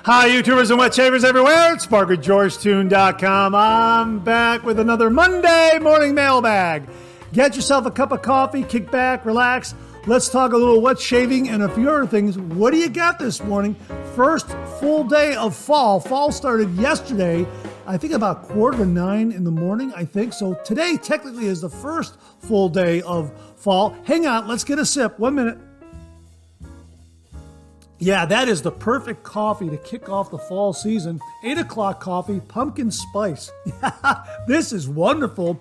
Hi, YouTubers and wet shavers everywhere. It's SparkerGeorgeTune.com. I'm back with another Monday Morning Mailbag. Get yourself a cup of coffee, kick back, relax. Let's talk a little wet shaving and a few other things. What do you got this morning? First full day of fall. Fall started yesterday, I think about 8:45 in the morning, I think. So today technically is the first full day of fall. Hang on, let's get a sip. 1 minute. Yeah, that is the perfect coffee to kick off the fall season. 8 o'clock coffee, pumpkin spice. This is wonderful.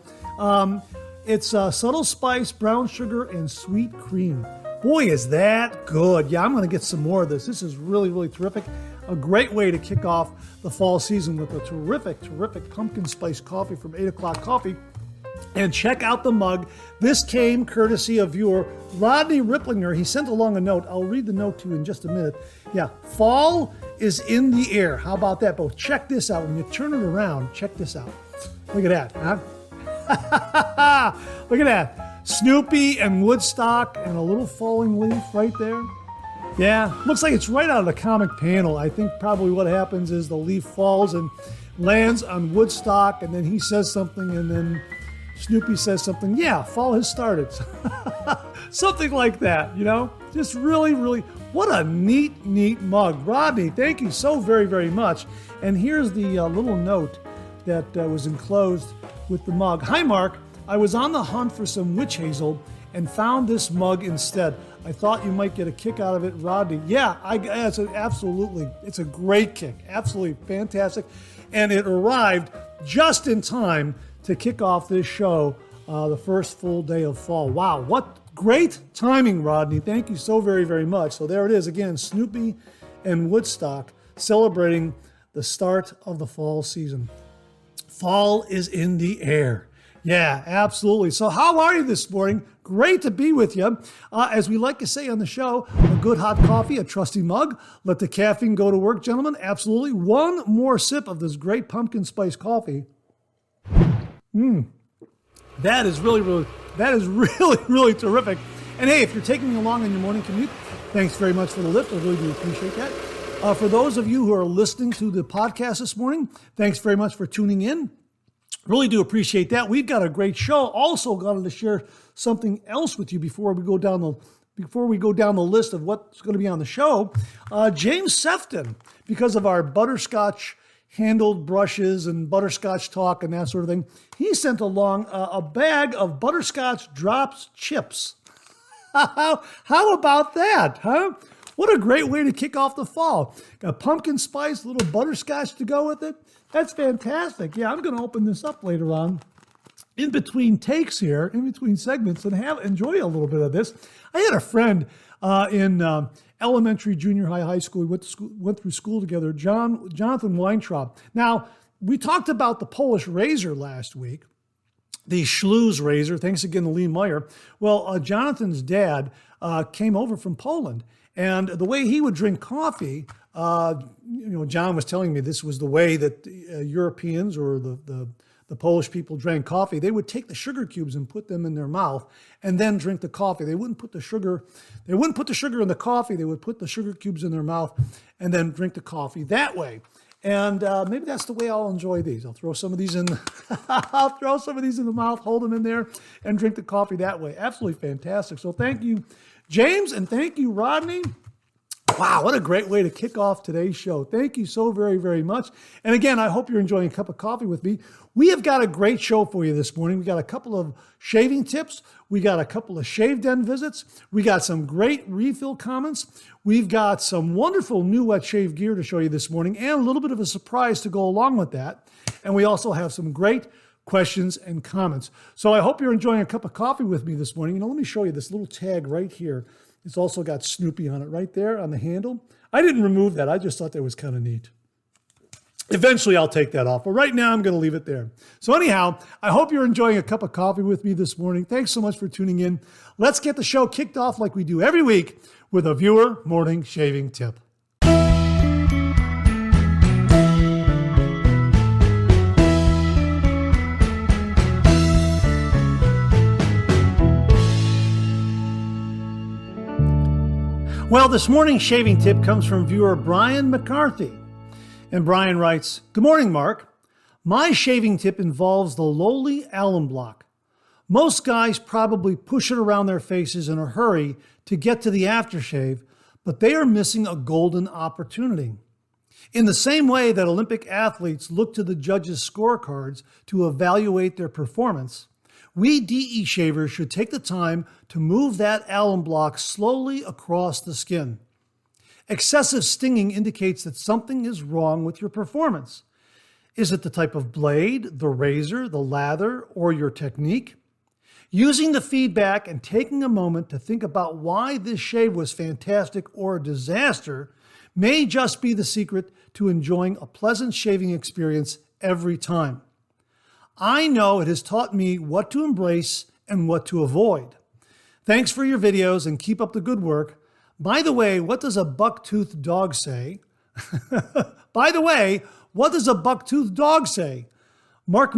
It's subtle spice, brown sugar, and sweet cream. Boy, is that good. Yeah, I'm going to get some more of this. This is really, really terrific. A great way to kick off the fall season with a terrific, terrific pumpkin spice coffee from 8 o'clock coffee. And check out the mug. This came courtesy of viewer Rodney Ripplinger. He sent along a note. I'll read the note to you in just a minute. Yeah, fall is in the air. How about that? But check this out. When you turn it around, check this out. Look at that, huh? Look at that. Snoopy and Woodstock and a little falling leaf right there. Yeah, looks like it's right out of the comic panel. I think probably what happens is the leaf falls and lands on Woodstock, and then he says something, and then Snoopy says something. Yeah, fall has started. Something like that, you know? Just really, really, what a neat, neat mug. Rodney, thank you so very, very much. And here's the little note that was enclosed with the mug. Hi, Mark. I was on the hunt for some witch hazel and found this mug instead. I thought you might get a kick out of it, Rodney. Yeah, absolutely. It's a great kick. Absolutely fantastic. And it arrived just in time to kick off this show, the first full day of fall. Wow, what great timing, Rodney. Thank you so very, very much. So there it is again, Snoopy and Woodstock celebrating the start of the fall season. Fall is in the air. Yeah, absolutely. So how are you this morning? Great to be with you. As we like to say on the show, a good hot coffee, a trusty mug. Let the caffeine go to work, gentlemen. Absolutely. One more sip of this great pumpkin spice coffee. That is really, really terrific. And hey, if you're taking me along on your morning commute, thanks very much for the lift. I really do appreciate that. For those of you who are listening to the podcast this morning, thanks very much for tuning in. Really do appreciate that. We've got a great show. Also wanted to share something else with you before we go down the list of what's going to be on the show. James Sefton, because of our Butterscotch handled brushes and Butterscotch talk and that sort of thing, he sent along a bag of Butterscotch Drops chips. How about that, huh? What a great way to kick off the fall. Got pumpkin spice, a little butterscotch to go with it. That's fantastic. Yeah, I'm going to open this up later on in between takes here, in between segments, and enjoy a little bit of this. I had a friend in elementary, junior high school. We went through school together, Jonathan Weintraub. Now, we talked about the Polish razor last week, the Schlues razor. Thanks again to Lee Meyer. Well, Jonathan's dad came over from Poland, and the way he would drink coffee, John was telling me this was the way that Europeans or the Polish people drank coffee. They would take the sugar cubes and put them in their mouth and then drink the coffee. They wouldn't put the sugar in the coffee. They would put the sugar cubes in their mouth and then drink the coffee that way. And maybe that's the way I'll enjoy these. I'll throw some of these in the mouth, hold them in there, and drink the coffee that way. Absolutely fantastic. So thank you, James, and thank you, Rodney. Wow, what a great way to kick off today's show. Thank you so very, very much. And again, I hope you're enjoying a cup of coffee with me. We have got a great show for you this morning. We got a couple of shaving tips. We got a couple of shave den visits. We got some great refill comments. We've got some wonderful new wet shave gear to show you this morning and a little bit of a surprise to go along with that. And we also have some great questions and comments. So I hope you're enjoying a cup of coffee with me this morning. Let me show you this little tag right here. It's also got Snoopy on it right there on the handle. I didn't remove that. I just thought that was kind of neat. Eventually, I'll take that off. But right now, I'm going to leave it there. So anyhow, I hope you're enjoying a cup of coffee with me this morning. Thanks so much for tuning in. Let's get the show kicked off like we do every week with a viewer morning shaving tip. Well, this morning's shaving tip comes from viewer Brian McCarthy. And Brian writes, "Good morning, Mark. My shaving tip involves the lowly alum block. Most guys probably push it around their faces in a hurry to get to the aftershave, but they are missing a golden opportunity. In the same way that Olympic athletes look to the judges' scorecards to evaluate their performance, we DE shavers should take the time to move that alum block slowly across the skin. Excessive stinging indicates that something is wrong with your performance. Is it the type of blade, the razor, the lather, or your technique? Using the feedback and taking a moment to think about why this shave was fantastic or a disaster may just be the secret to enjoying a pleasant shaving experience every time. I know it has taught me what to embrace and what to avoid. Thanks for your videos and keep up the good work. By the way, what does a buck-toothed dog say?" By the way, what does a buck-toothed dog say? Mark.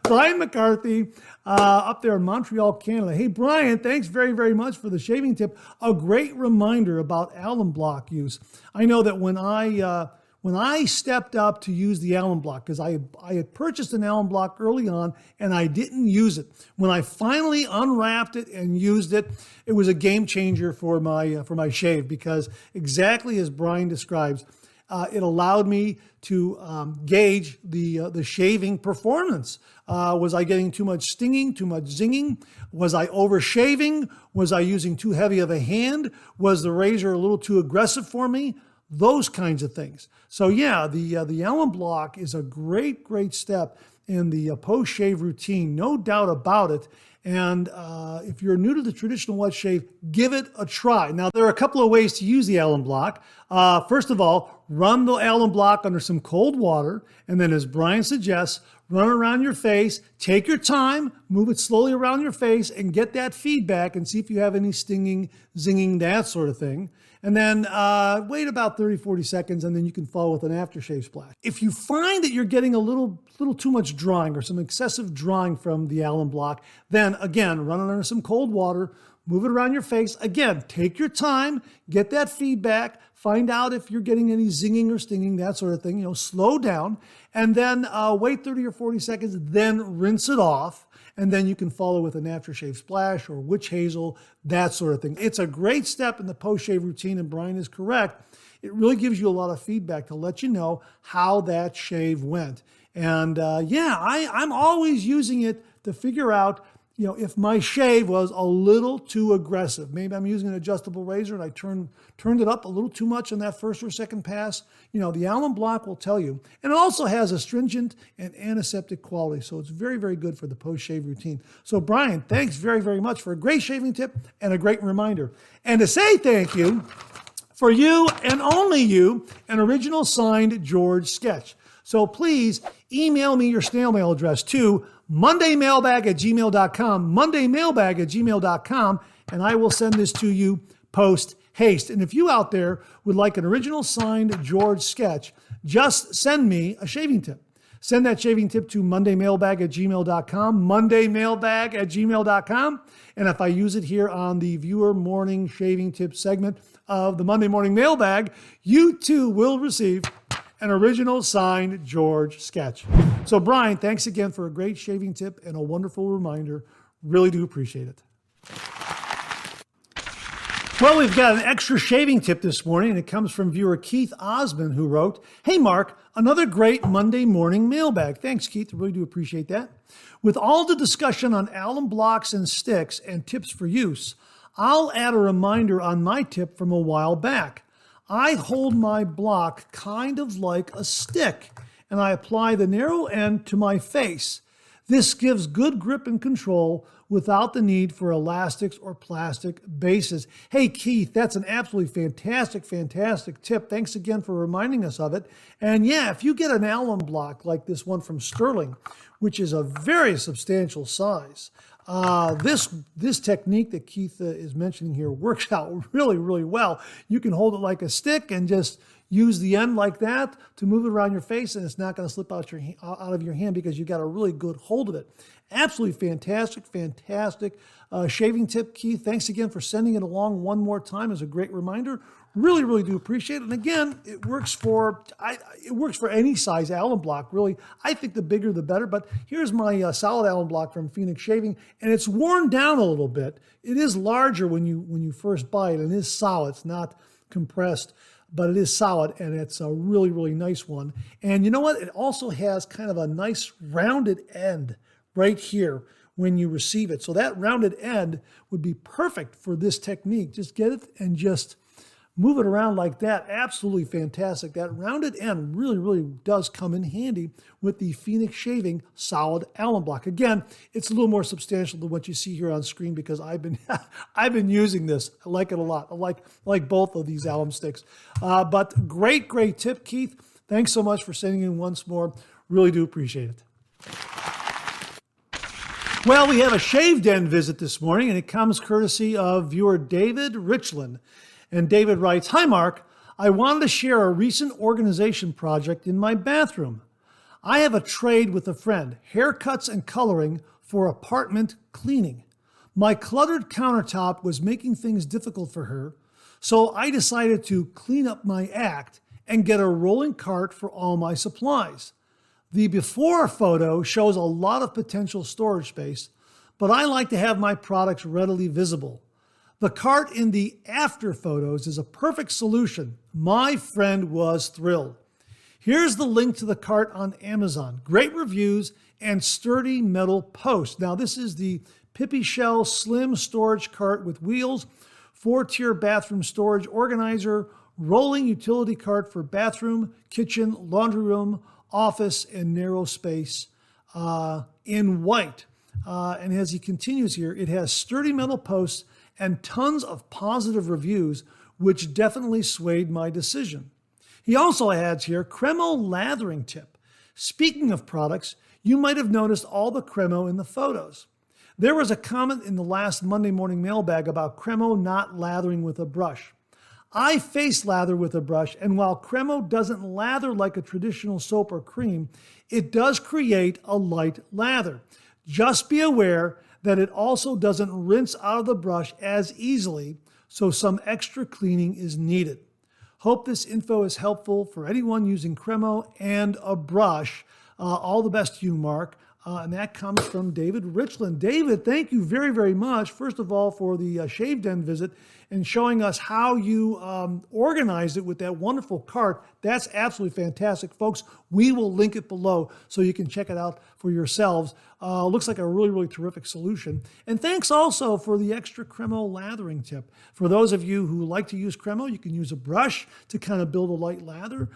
Brian McCarthy up there in Montreal, Canada. Hey, Brian, thanks very, very much for the shaving tip. A great reminder about alum block use. I know that when I stepped up to use the alum block, because I had purchased an alum block early on and I didn't use it. When I finally unwrapped it and used it, it was a game changer for my shave, because exactly as Brian describes, it allowed me to gauge the shaving performance. Was I getting too much stinging, too much zinging? Was I over shaving? Was I using too heavy of a hand? Was the razor a little too aggressive for me? Those kinds of things. So yeah, the alum block is a great step in the post-shave routine, no doubt about it. And if you're new to the traditional wet shave, give it a try. Now, there are a couple of ways to use the alum block. First of all, run the alum block under some cold water, and then, as Brian suggests, run it around your face. Take your time, move it slowly around your face, and get that feedback and see if you have any stinging, zinging, that sort of thing. And then wait about 30, 40 seconds, and then you can follow with an aftershave splash. If you find that you're getting a little too much drying or some excessive drying from the alum block, then again, run it under some cold water, move it around your face. Again, take your time, get that feedback, find out if you're getting any zinging or stinging, that sort of thing. Slow down, and then wait 30 or 40 seconds, then rinse it off. And then you can follow with an aftershave splash or witch hazel, that sort of thing. It's a great step in the post-shave routine, and Brian is correct. It really gives you a lot of feedback to let you know how that shave went. And I'm always using it to figure out, if my shave was a little too aggressive. Maybe I'm using an adjustable razor and I turned it up a little too much on that first or second pass. The alum block will tell you. And it also has astringent and antiseptic quality, so it's very, very good for the post-shave routine. So Brian, thanks very, very much for a great shaving tip and a great reminder. And to say thank you, for you and only you, an original signed George sketch. So please email me your snail mail address to mondaymailbag@gmail.com, mondaymailbag@gmail.com, and I will send this to you post haste. And if you out there would like an original signed George sketch, just send me a shaving tip. Send that shaving tip to mondaymailbag@gmail.com, mondaymailbag@gmail.com. And if I use it here on the Viewer Morning Shaving Tip segment of the Monday Morning Mailbag, you too will receive an original signed George sketch. So Brian, thanks again for a great shaving tip and a wonderful reminder. Really do appreciate it. Well, we've got an extra shaving tip this morning, and it comes from viewer Keith Osmond, who wrote, "Hey Mark, another great Monday morning mailbag." Thanks, Keith. I really do appreciate that. With all the discussion on alum blocks and sticks and tips for use, I'll add a reminder on my tip from a while back. I hold my block kind of like a stick, and I apply the narrow end to my face. This gives good grip and control without the need for elastics or plastic bases. Hey, Keith, that's an absolutely fantastic tip. Thanks again for reminding us of it. And yeah, if you get an alum block like this one from Stirling, which is a very substantial size, this technique that Keith is mentioning here works out really well. You can hold it like a stick and just use the end like that to move it around your face, and it's not going to slip out of your hand because you got a really good hold of it. Absolutely fantastic shaving tip, Keith. Thanks again for sending it along one more time as a great reminder. Really, really do appreciate it. And again, it works for any size Allen block, really. I think the bigger the better, but here's my solid Allen block from Phoenix Shaving, and it's worn down a little bit. It is larger when you first buy it, and it is solid. It's not compressed, but it is solid, and it's a really, really nice one. And you know what? It also has kind of a nice rounded end right here when you receive it. So that rounded end would be perfect for this technique. Just get it and just move it around like that. Absolutely fantastic. That rounded end really, really does come in handy with the Phoenix Shaving solid Allen block. Again, it's a little more substantial than what you see here on screen because I've been I've been using this. I like it a lot. I like both of these alum sticks. But great tip, Keith. Thanks so much for sending in once more. Really do appreciate it. Well, we have a Shave Den visit this morning, and it comes courtesy of viewer David Richland. And David writes, "Hi, Mark. I wanted to share a recent organization project in my bathroom. I have a trade with a friend, haircuts and coloring for apartment cleaning. My cluttered countertop was making things difficult for her, so I decided to clean up my act and get a rolling cart for all my supplies. The before photo shows a lot of potential storage space, but I like to have my products readily visible. The cart in the after photos is a perfect solution. My friend was thrilled. Here's the link to the cart on Amazon. Great reviews and sturdy metal posts." Now, this is the Pippy Shell Slim Storage Cart with wheels, 4-tier bathroom storage organizer, rolling utility cart for bathroom, kitchen, laundry room, office, and narrow space in white. And as he continues here, it has sturdy metal posts and tons of positive reviews, which definitely swayed my decision. He also adds here, Cremo lathering tip. Speaking of products, you might have noticed all the Cremo in the photos. There was a comment in the last Monday Morning Mailbag about Cremo not lathering with a brush. I face lather with a brush, and while Cremo doesn't lather like a traditional soap or cream, it does create a light lather. Just be aware that it also doesn't rinse out of the brush as easily, so some extra cleaning is needed. Hope this info is helpful for anyone using Cremo and a brush. All the best to you, Mark. And that comes from David Richland. David, thank you very, very much, first of all, for the Shave Den visit and showing us how you organized it with that wonderful cart. That's absolutely fantastic. Folks, we will link it below so you can check it out for yourselves. Looks like a really, really terrific solution. And thanks also for the extra Cremo lathering tip. For those of you who like to use Cremo, you can use a brush to kind of build a light lather.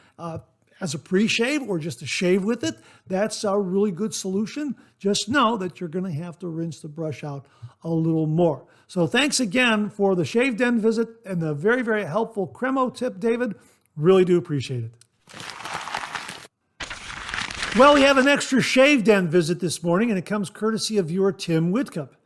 As a pre-shave or just to shave with it, that's a really good solution. Just know that you're going to have to rinse the brush out a little more. So thanks again for the Shave Den visit and the very, very helpful Cremo tip, David. Really do appreciate it. Well, we have an extra Shave Den visit this morning, and it comes courtesy of viewer Tim Whitcup.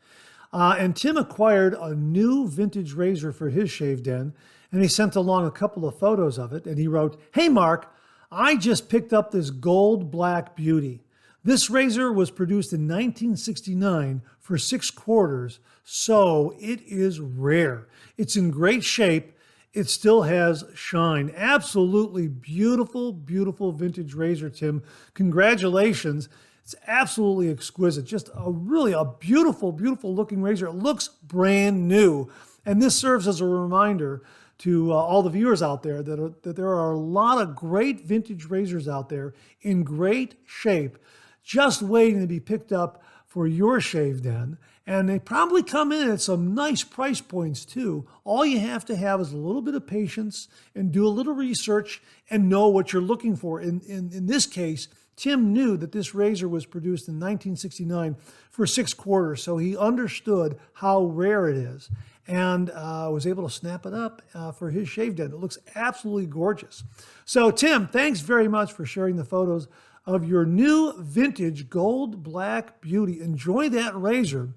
And Tim acquired a new vintage razor for his Shave Den, and he sent along a couple of photos of it, and he wrote, "Hey, Mark, I just picked up this gold black beauty. This razor was produced in 1969 for 6/4, so it is rare. It's in great shape. It still has shine." Absolutely beautiful, beautiful vintage razor, Tim. Congratulations. It's absolutely exquisite. Just a beautiful, beautiful looking razor. It looks brand new. And this serves as a reminder to all the viewers out there that there are a lot of great vintage razors out there in great shape, just waiting to be picked up for your Shave Den. And they probably come in at some nice price points too. All you have to have is a little bit of patience and do a little research and know what you're looking for. In this case, Tim knew that this razor was produced in 1969 for 6/4, so he understood how rare it is and was able to snap it up for his Shave Den. It looks absolutely gorgeous. So Tim, thanks very much for sharing the photos of your new vintage gold black beauty. Enjoy that razor.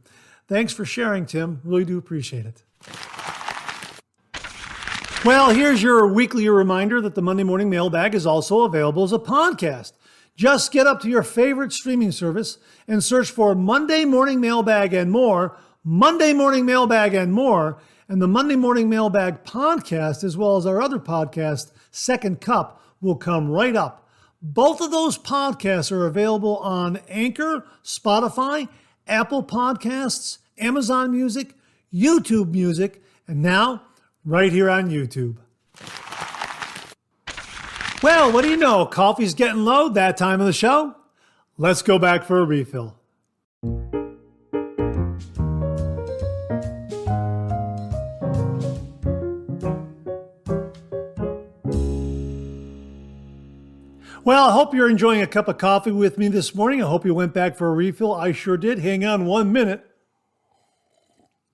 Thanks for sharing, Tim. Really do appreciate it. Well, here's your weekly reminder that the Monday Morning Mailbag is also available as a podcast. Just get up to your favorite streaming service and search for Monday Morning Mailbag and more. Monday Morning Mailbag, and more. And the Monday Morning Mailbag podcast, as well as our other podcast, Second Cup, will come right up. Both of those podcasts are available on Anchor, Spotify, Apple Podcasts, Amazon Music, YouTube Music, and now right here on YouTube. Well, what do you know? Coffee's getting low that time of the show. Let's go back for a refill. Well, I hope you're enjoying a cup of coffee with me this morning. I hope you went back for a refill. I sure did. Hang on 1 minute.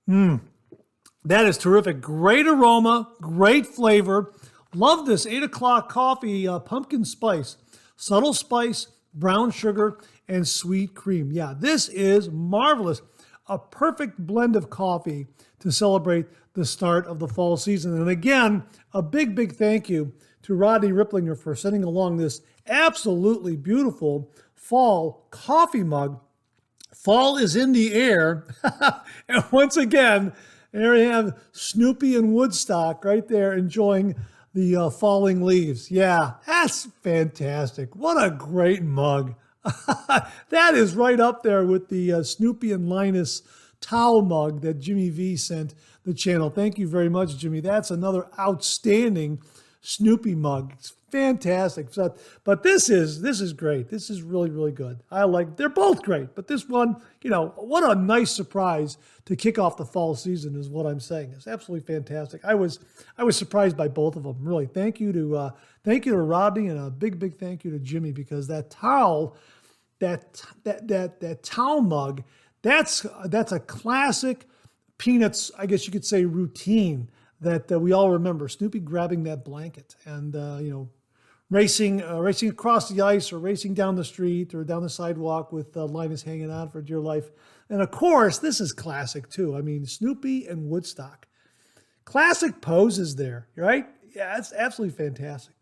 That is terrific. Great aroma, great flavor. Love this 8 o'clock coffee, pumpkin spice, subtle spice, brown sugar, and sweet cream. Yeah, this is marvelous. A perfect blend of coffee to celebrate the start of the fall season. And again, a big, big thank you to Rodney Ripplinger for sending along this absolutely beautiful fall coffee mug. Fall is in the air. And once again, there you have Snoopy and Woodstock right there enjoying the falling leaves. Yeah, that's fantastic. What a great mug. That is right up there with the Snoopy and Linus towel mug that Jimmy V sent the channel. Thank you very much, Jimmy. That's another outstanding Snoopy mug. It's fantastic. So, but this is great. This is really, really good. They're both great, but this one, what a nice surprise to kick off the fall season is what I'm saying. It's absolutely fantastic. I was surprised by both of them. Really, thank you to Rodney, and a big, big thank you to Jimmy, because that towel, that towel mug, that's a classic Peanuts, I guess you could say, routine that we all remember. Snoopy grabbing that blanket and racing across the ice, or racing down the street or down the sidewalk with Linus hanging on for dear life. And of course, this is classic too. I mean, Snoopy and Woodstock. Classic poses there, right? Yeah, it's absolutely fantastic.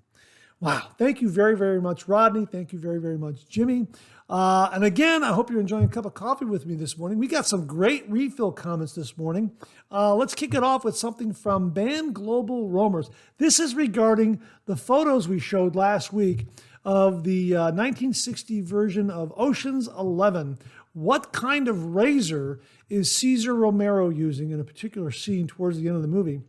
Wow. Thank you very, very much, Rodney. Thank you very, very much, Jimmy. And again, I hope you're enjoying a cup of coffee with me this morning. We got some great refill comments this morning. Let's kick it off with something from Band Global Roamers. This is regarding the photos we showed last week of the 1960 version of Ocean's 11. What kind of razor is Cesar Romero using in a particular scene towards the end of the movie?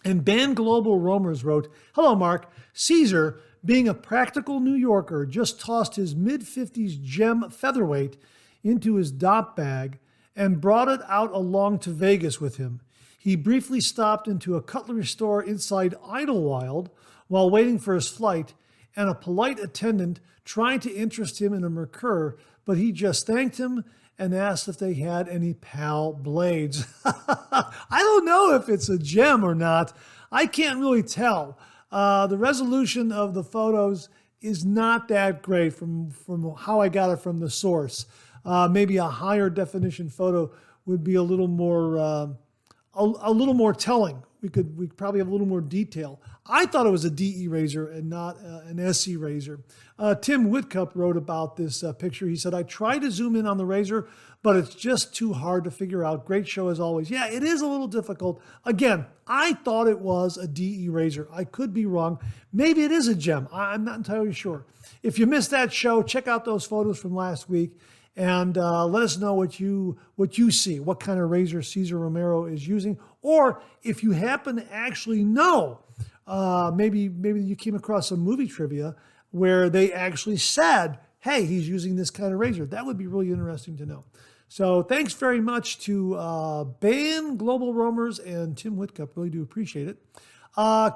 And Band Global Roamers wrote, "Hello, Mark. Caesar, being a practical New Yorker, just tossed his mid-50s gem featherweight into his dop bag and brought it out along to Vegas with him. He briefly stopped into a cutlery store inside Idlewild while waiting for his flight, and a polite attendant tried to interest him in a Mercure, but he just thanked him and asked if they had any PAL blades." I don't know if it's a gem or not. I can't really tell. The resolution of the photos is not that great from how I got it from the source. Maybe a higher definition photo would be a little more telling. We could probably have a little more detail. I thought it was a DE razor and not an SC razor. Tim Whitcup wrote about this picture. He said, "I tried to zoom in on the razor, but it's just too hard to figure out. Great show as always." Yeah, it is a little difficult. Again, I thought it was a DE razor. I could be wrong. Maybe it is a gem. I'm not entirely sure. If you missed that show, check out those photos from last week and let us know what you see, what kind of razor Cesar Romero is using, or if you happen to actually know, maybe you came across some movie trivia where they actually said, "Hey, he's using this kind of razor." That would be really interesting to know. So thanks very much to Band Global Roamers and Tim Whitcup. Really do appreciate it.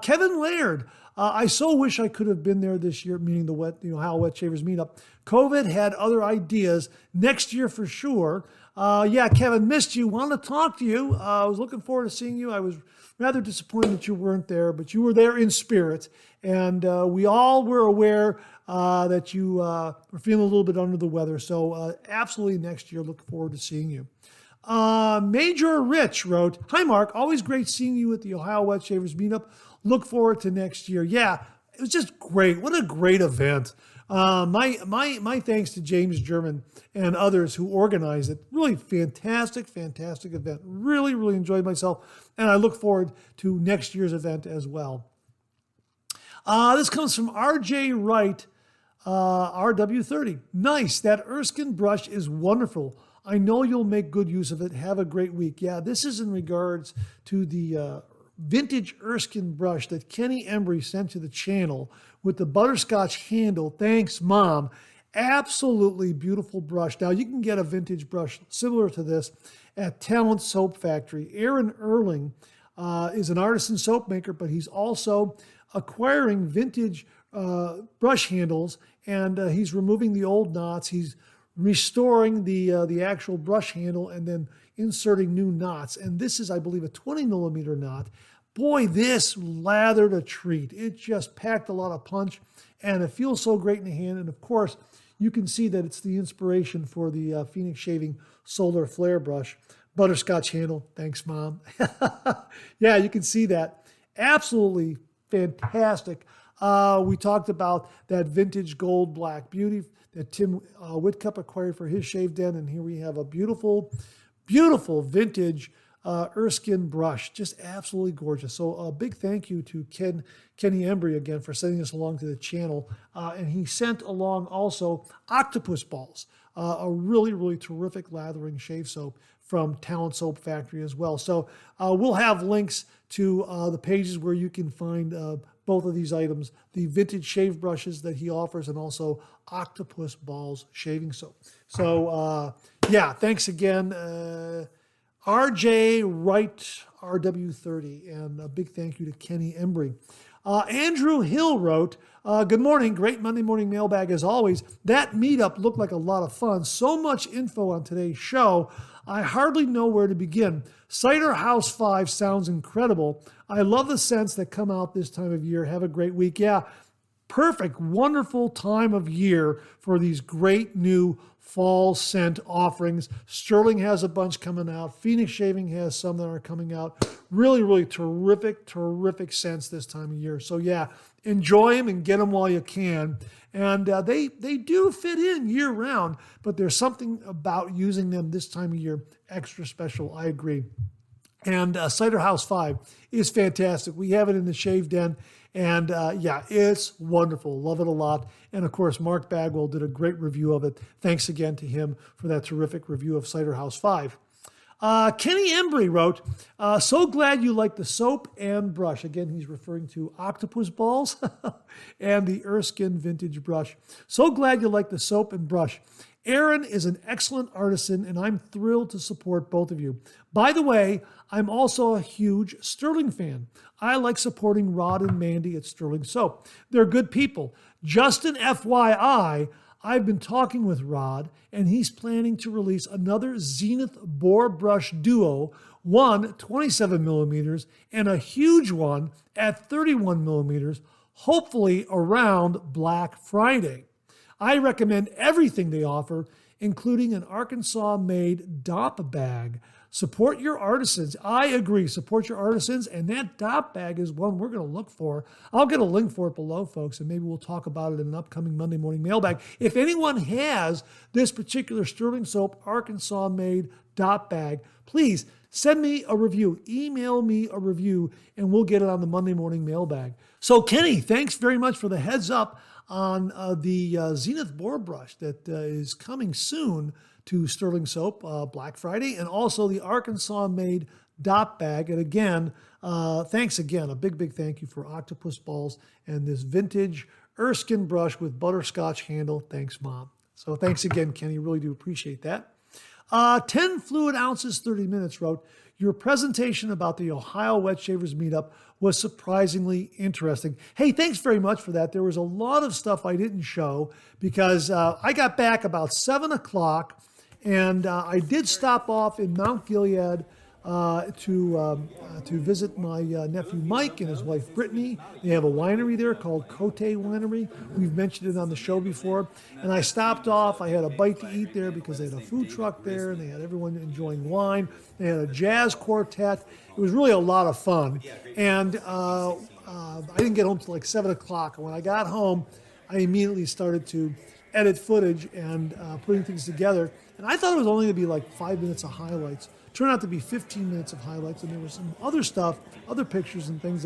Kevin Laird, I so wish I could have been there this year, meaning the How Wet Shavers meetup. COVID had other ideas. Next year for sure. Yeah, Kevin, missed you. Wanted to talk to you. I was looking forward to seeing you. I was rather disappointed that you weren't there, but you were there in spirit. And we all were aware that you were feeling a little bit under the weather. So absolutely next year, looking forward to seeing you. Major Rich wrote, "Hi, Mark. Always great seeing you at the Ohio Wet Shavers meetup. Look forward to next year." Yeah, it was just great. What a great event. My thanks to James German and others who organized it. Really fantastic event. Really enjoyed myself, and I look forward to next year's event as well. This comes from RJ Wright, RW30. Nice. That Erskine brush is wonderful. I know you'll make good use of it. Have a great week. Yeah, this is in regards to the vintage Erskine brush that Kenny Embry sent to the channel with the butterscotch handle. Thanks, Mom. Absolutely beautiful brush. Now, you can get a vintage brush similar to this at Talent Soap Factory. Aaron Erling is an artisan soap maker, but he's also acquiring vintage brush handles, and he's removing the old knots. He's restoring the actual brush handle and then inserting new knots. And this is, I believe, a 20 millimeter knot. Boy, this lathered a treat. It just packed a lot of punch, and it feels so great in the hand. And of course, you can see that it's the inspiration for the Phoenix Shaving Solar Flare brush. Butterscotch handle. Thanks, Mom. Yeah, you can see that. Absolutely fantastic. We talked about that vintage gold black beauty that Tim Whitcup acquired for his shave den. And here we have a beautiful vintage Erskine brush. Just absolutely gorgeous. So a big thank you to Kenny Embry again for sending us along to the channel. And he sent along also octopus balls, a really terrific lathering shave soap from Talent Soap Factory as well. So we'll have links to the pages where you can find both of these items, the vintage shave brushes that he offers and also octopus balls shaving soap. So yeah, thanks again, RJ Wright, RW30, and a big thank you to Kenny Embry. Andrew Hill wrote, good morning, great Monday morning mailbag as always. That meetup looked like a lot of fun. So much info on today's show. I hardly know where to begin. Cider House 5 sounds incredible. I love the scents that come out this time of year. Have a great week. Yeah, perfect, wonderful time of year for these great new fall scent offerings. Stirling has a bunch coming out. Phoenix Shaving has some that are coming out. Really terrific scents this time of year. So yeah, enjoy them and get them while you can. And they do fit in year round, but there's something about using them this time of year extra special. I agree. And Cider House 5 is fantastic. We have it in the shave den. And yeah, it's wonderful. Love it a lot. And of course, Mark Bagwell did a great review of it. Thanks again to him for that terrific review of Cider House 5. Kenny Embry wrote, so glad you like the soap and brush. Again, he's referring to octopus balls and the Erskine vintage brush. So glad you like the soap and brush. Aaron is an excellent artisan, and I'm thrilled to support both of you. By the way, I'm also a huge Stirling fan. I like supporting Rod and Mandy at Stirling Soap. They're good people. Just an FYI, I've been talking with Rod, and he's planning to release another Zenith Boar Brush Duo, one 27 millimeters and a huge one at 31 millimeters, hopefully around Black Friday. I recommend everything they offer, including an Arkansas-made DOP bag. Support your artisans. I agree. Support your artisans, and that DOP bag is one we're going to look for. I'll get a link for it below, folks, and maybe we'll talk about it in an upcoming Monday morning mailbag. If anyone has this particular Stirling Soap Arkansas-made DOP bag, please send me a review. Email me a review, and we'll get it on the Monday morning mailbag. So, Kenny, thanks very much for the heads up on the Zenith Boar Brush that is coming soon to Stirling Soap Black Friday, and also the Arkansas-made DOP bag. And again, thanks again. A big thank you for octopus balls and this vintage Erskine brush with butterscotch handle. Thanks, Mom. So thanks again, Kenny. Really do appreciate that. 10 fluid ounces, 30 minutes wrote, your presentation about the Ohio Wet Shavers meetup was surprisingly interesting. Hey, thanks very much for that. There was a lot of stuff I didn't show because I got back about 7 o'clock, and I did stop off in Mount Gilead to visit my nephew Mike and his wife Brittany. They have a winery there called Cote Winery. We've mentioned it on the show before. And I stopped off. I had a bite to eat there because they had a food truck there, and they had everyone enjoying wine. They had a jazz quartet. It was really a lot of fun. And I didn't get home till like 7 o'clock. And when I got home, I immediately started to edit footage and putting things together. And I thought it was only going to be like 5 minutes of highlights. Turned out to be 15 minutes of highlights, and there was some other stuff, other pictures and things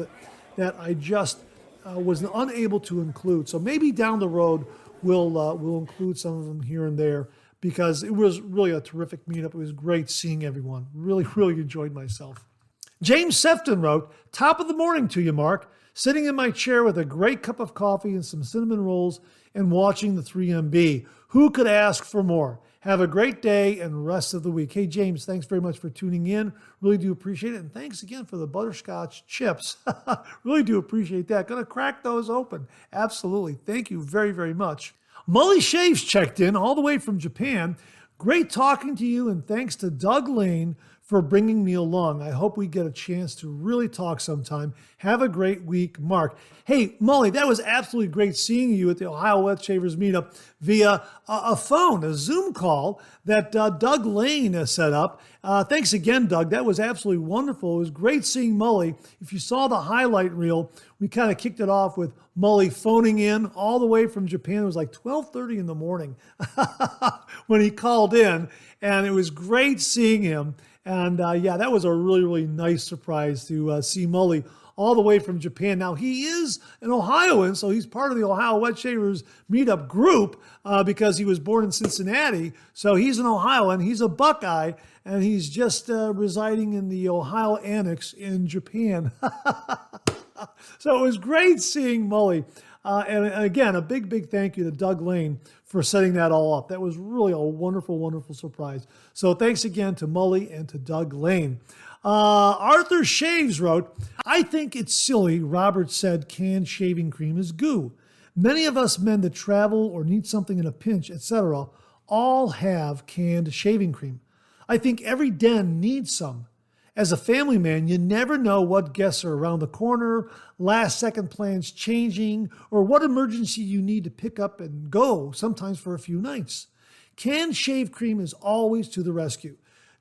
that I just was unable to include. So maybe down the road we'll include some of them here and there, because it was really a terrific meetup. It was great seeing everyone. Really, really enjoyed myself. James Sefton wrote, "Top of the morning to you, Mark. Sitting in my chair with a great cup of coffee and some cinnamon rolls and watching the 3MB. Who could ask for more? Have a great day and rest of the week." Hey, James, thanks very much for tuning in. Really do appreciate it. And thanks again for the butterscotch chips. Really do appreciate that. Going to crack those open. Absolutely. Thank you very, very much. Mully Shaves checked in all the way from Japan. Great talking to you, and thanks to Doug Lane for bringing me along. I hope we get a chance to really talk sometime. Have a great week, Mark. Hey, Mully, that was absolutely great seeing you at the Ohio Wet Shavers meetup via a phone, a Zoom call that Doug Lane set up. Thanks again, Doug. That was absolutely wonderful. It was great seeing Mully. If you saw the highlight reel, we kind of kicked it off with Mully phoning in all the way from Japan. It was like 12:30 in the morning when he called in, and it was great seeing him. And yeah, that was a really, really nice surprise to see Mully all the way from Japan. Now, he is an Ohioan, so he's part of the Ohio Wet Shavers meetup group because he was born in Cincinnati. So he's an Ohioan, he's a Buckeye, and he's just residing in the Ohio Annex in Japan. So it was great seeing Mully. And again, a big, big thank you to Doug Lane for setting that all up. That was really a wonderful, wonderful surprise. So thanks again to Mully and to Doug Lane. Arthur Shaves wrote, "I think it's silly Robert said canned shaving cream is goo. Many of us men that travel or need something in a pinch, etc., all have canned shaving cream. I think every den needs some. As a family man, you never know what guests are around the corner, last-second plans changing, or what emergency you need to pick up and go, sometimes for a few nights. Canned shave cream is always to the rescue.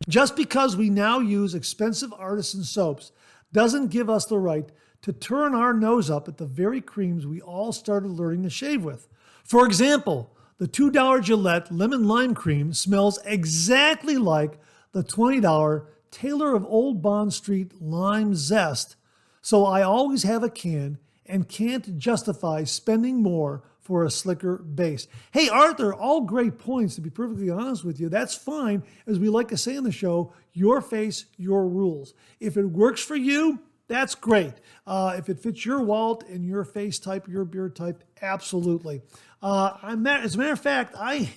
Just because we now use expensive Artisan soaps doesn't give us the right to turn our nose up at the very creams we all started learning to shave with. For example, the $2 Gillette Lemon Lime Cream smells exactly like the $20 Taylor of Old Bond Street Lime Zest, so I always have a can and can't justify spending more for a slicker base." Hey, Arthur, all great points, to be perfectly honest with you. That's fine. As we like to say on the show, your face, your rules. If it works for you, that's great. If it fits your wallet and your face type, your beard type, absolutely. As a matter of fact, I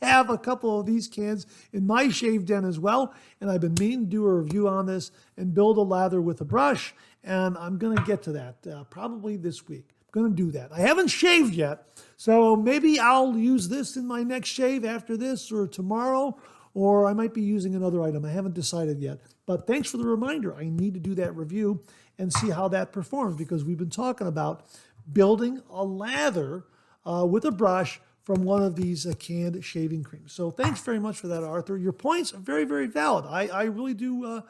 have a couple of these cans in my shave den as well, and I've been meaning to do a review on this and build a lather with a brush, and I'm going to get to that probably this week. I'm going to do that. I haven't shaved yet, so maybe I'll use this in my next shave after this or tomorrow, or I might be using another item. I haven't decided yet, but thanks for the reminder. I need to do that review and see how that performs, because we've been talking about building a lather with a brush from one of these canned shaving creams. So thanks very much for that, Arthur. Your points are very, very valid. I really do.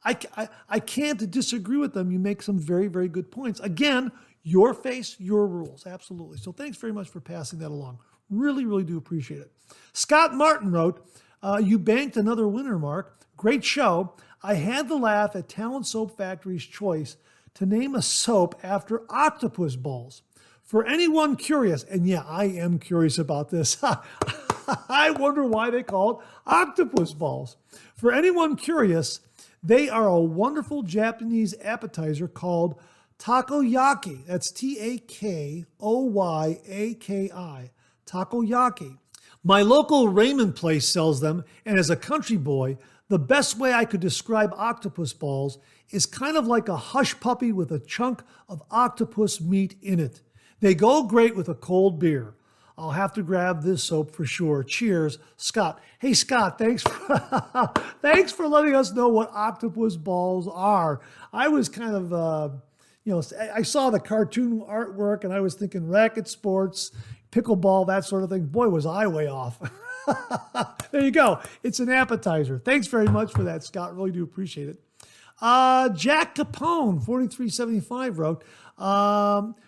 I can't disagree with them. You make some very, very good points. Again, your face, your rules. Absolutely. So thanks very much for passing that along. Really, really do appreciate it. Scott Martin wrote, "You banked another winner, Mark. Great show. I had the laugh at Talent Soap Factory's choice to name a soap after octopus balls. For anyone curious," and yeah, I am curious about this. I wonder why they call it octopus balls. For anyone curious, they are a wonderful Japanese appetizer called takoyaki. That's Takoyaki. Takoyaki. My local ramen place sells them, and as a country boy, the best way I could describe octopus balls is kind of like a hush puppy with a chunk of octopus meat in it. They go great with a cold beer. I'll have to grab this soap for sure. Cheers, Scott. Hey, Scott, thanks for letting us know what octopus balls are. I was kind of, I saw the cartoon artwork and I was thinking racket sports, pickleball, that sort of thing. Boy, was I way off. There you go. It's an appetizer. Thanks very much for that, Scott. Really do appreciate it. Jack Capone, 4375 wrote,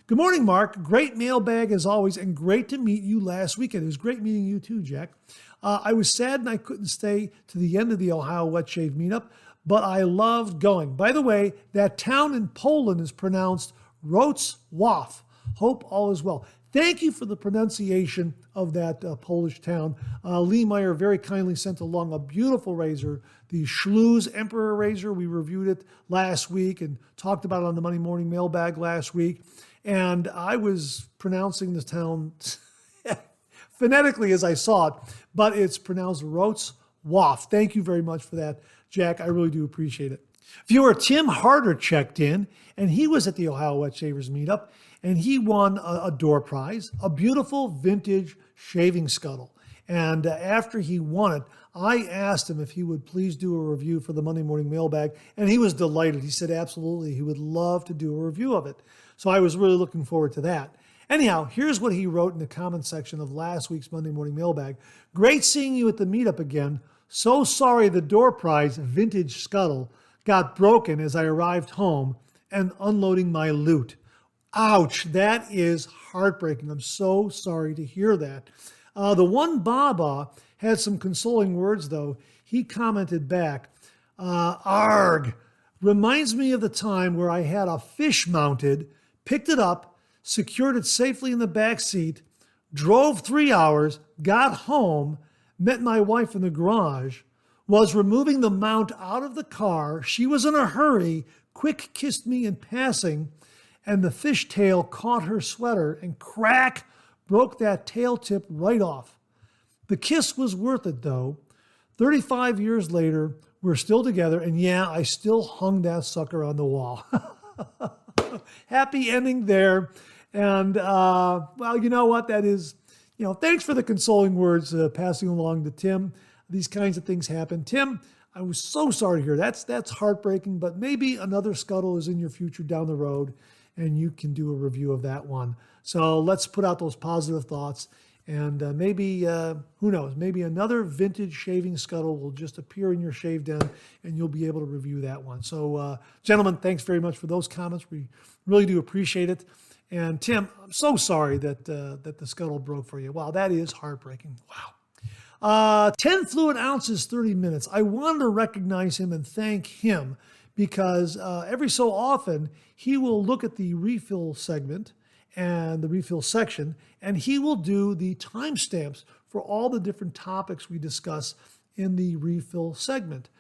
good morning, Mark. Great mailbag as always, and great to meet you last weekend. It was great meeting you too, Jack. I was saddened I couldn't stay to the end of the Ohio Wet Shave meetup, but I loved going. By the way, that town in Poland is pronounced Wrocław. Hope all is well. Thank you for the pronunciation of that Polish town. Lee Meyer very kindly sent along a beautiful razor, the Schlues Emperor razor. We reviewed it last week and talked about it on the Monday Morning Mailbag last week. And I was pronouncing this town phonetically as I saw it, but it's pronounced Wrocław. Thank you very much for that, Jack. I really do appreciate it. Viewer Tim Harder checked in, and he was at the Ohio Wet Shavers meetup, and he won a door prize, a beautiful vintage shaving scuttle. And after he won it, I asked him if he would please do a review for the Monday Morning Mailbag, and he was delighted. He said absolutely, he would love to do a review of it. So I was really looking forward to that. Anyhow, here's what he wrote in the comment section of last week's Monday Morning Mailbag. Great seeing you at the meetup again. So sorry the door prize vintage scuttle got broken as I arrived home and unloading my loot. Ouch, that is heartbreaking. I'm so sorry to hear that. The one Baba had some consoling words, though. He commented back, arg, reminds me of the time where I had a fish mounted, picked it up, secured it safely in the back seat, drove 3 hours, got home, met my wife in the garage, was removing the mount out of the car. She was in a hurry, quick kissed me in passing, and the fishtail caught her sweater and crack, broke that tail tip right off. The kiss was worth it though. 35 years later, we're still together, and yeah, I still hung that sucker on the wall. Happy ending there. And, well, you know what? That is, thanks for the consoling words passing along to Tim. These kinds of things happen. Tim, I was so sorry to hear. That's heartbreaking, but maybe another scuttle is in your future down the road, and you can do a review of that one. So let's put out those positive thoughts. And maybe, who knows, maybe another vintage shaving scuttle will just appear in your shave den, and you'll be able to review that one. So, gentlemen, thanks very much for those comments. We really do appreciate it. And Tim, I'm so sorry that the scuttle broke for you. Wow, that is heartbreaking. Wow. 10 fluid ounces, 30 minutes. I wanted to recognize him and thank him because every so often he will look at the refill segment and the refill section, and he will do the timestamps for all the different topics we discuss in the refill segment.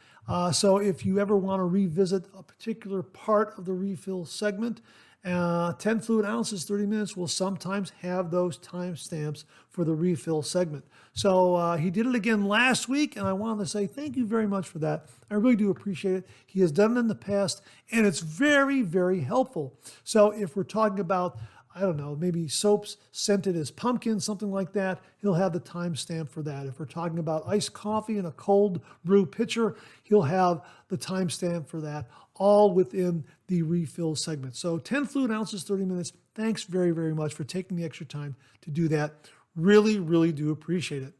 So if you ever want to revisit a particular part of the refill segment, 10 fluid ounces, 30 minutes will sometimes have those timestamps for the refill segment. So he did it again last week, and I wanted to say thank you very much for that. I really do appreciate it. He has done it in the past, and it's very, very helpful. So if we're talking about, I don't know, maybe soaps scented as pumpkin, something like that, he'll have the timestamp for that. If we're talking about iced coffee in a cold brew pitcher, he'll have the timestamp for that, all within the refill segment. So 10 fluid ounces, 30 minutes. Thanks very, very much for taking the extra time to do that. Really, really do appreciate it.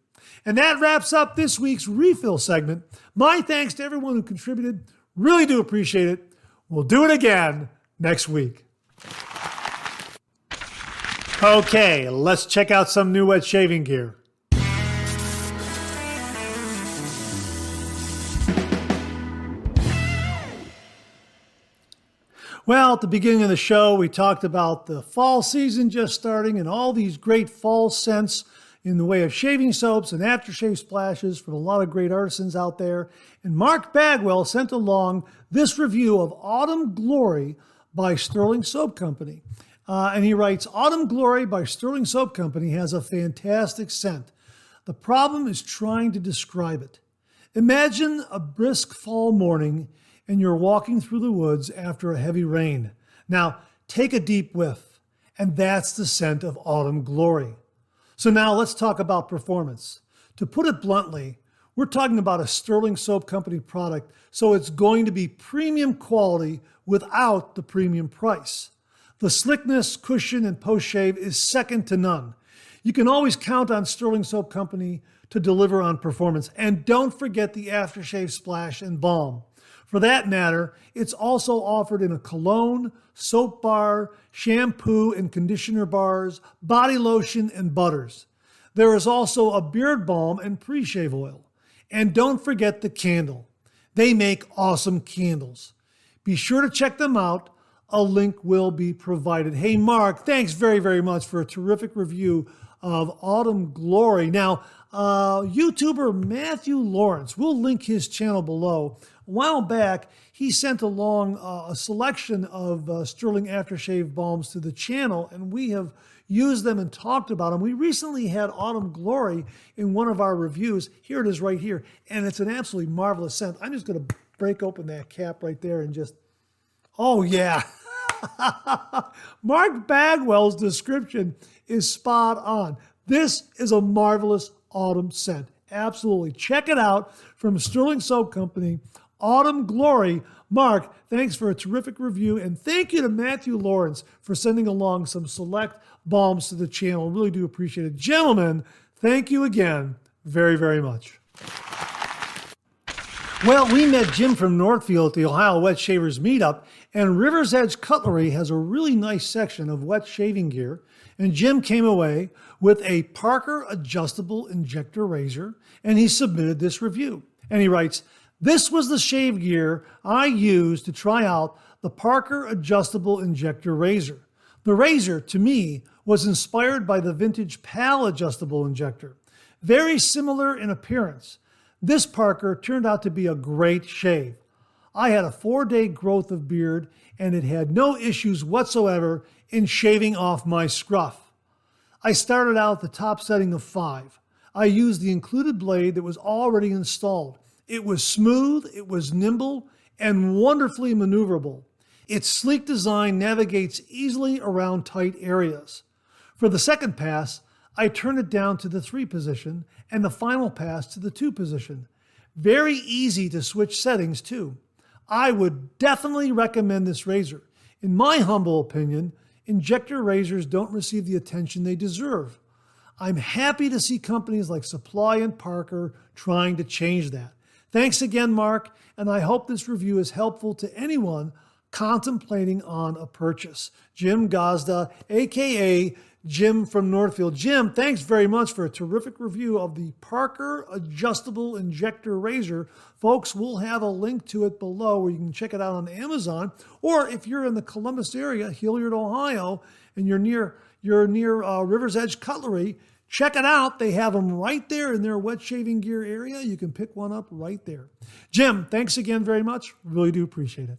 And that wraps up this week's refill segment. My thanks to everyone who contributed. Really do appreciate it. We'll do it again next week. Okay, let's check out some new wet shaving gear. Well, at the beginning of the show, we talked about the fall season just starting and all these great fall scents in the way of shaving soaps and aftershave splashes from a lot of great artisans out there. And Mark Bagwell sent along this review of Autumn Glory by Stirling Soap Company. And he writes, Autumn Glory by Stirling Soap Company has a fantastic scent. The problem is trying to describe it. Imagine a brisk fall morning and you're walking through the woods after a heavy rain. Now, take a deep whiff, and that's the scent of Autumn Glory. So now let's talk about performance. To put it bluntly, we're talking about a Stirling Soap Company product, so it's going to be premium quality without the premium price. The slickness, cushion, and post-shave is second to none. You can always count on Stirling Soap Company to deliver on performance. And don't forget the aftershave splash and balm. For that matter, it's also offered in a cologne, soap bar, shampoo and conditioner bars, body lotion, and butters. There is also a beard balm and pre-shave oil. And don't forget the candle. They make awesome candles. Be sure to check them out. A link will be provided. Hey, Mark, thanks very, very much for a terrific review of Autumn Glory. Now, YouTuber Matthew Lawrence, we'll link his channel below. A while back, he sent along a selection of Stirling aftershave balms to the channel, and we have used them and talked about them. We recently had Autumn Glory in one of our reviews. Here it is right here, and it's an absolutely marvelous scent. I'm just going to break open that cap right there and just, oh yeah. Mark Bagwell's description is spot on. This is a marvelous autumn scent. Absolutely. Check it out from Stirling Soap Company, Autumn Glory. Mark, thanks for a terrific review, and thank you to Matthew Lawrence for sending along some select balms to the channel. Really do appreciate it. Gentlemen, thank you again very, very much. Well, we met Jim from Northfield at the Ohio Wet Shavers Meetup, and River's Edge Cutlery has a really nice section of wet shaving gear, and Jim came away with a Parker adjustable injector razor, and he submitted this review. And he writes, "This was the shave gear I used to try out the Parker adjustable injector razor. The razor, to me, was inspired by the vintage PAL adjustable injector. Very similar in appearance. This Parker turned out to be a great shave. I had a 4-day growth of beard, and it had no issues whatsoever in shaving off my scruff. I started out at the top setting of 5. I used the included blade that was already installed. It was smooth, it was nimble, and wonderfully maneuverable. Its sleek design navigates easily around tight areas. For the second pass, I turned it down to the 3 position and the final pass to the 2 position. Very easy to switch settings too. I would definitely recommend this razor. In my humble opinion, injector razors don't receive the attention they deserve. I'm happy to see companies like Supply and Parker trying to change that. Thanks again, Mark, and I hope this review is helpful to anyone contemplating on a purchase." Jim Gazda, aka Jim from Northfield. Jim, thanks very much for a terrific review of the Parker adjustable injector razor. Folks, we'll have a link to it below where you can check it out on Amazon, or if you're in the Columbus area, Hilliard, Ohio, and you're near River's Edge Cutlery, check it out. They have them right there in their wet shaving gear area. You can pick one up right there. Jim, thanks again very much. Really do appreciate it.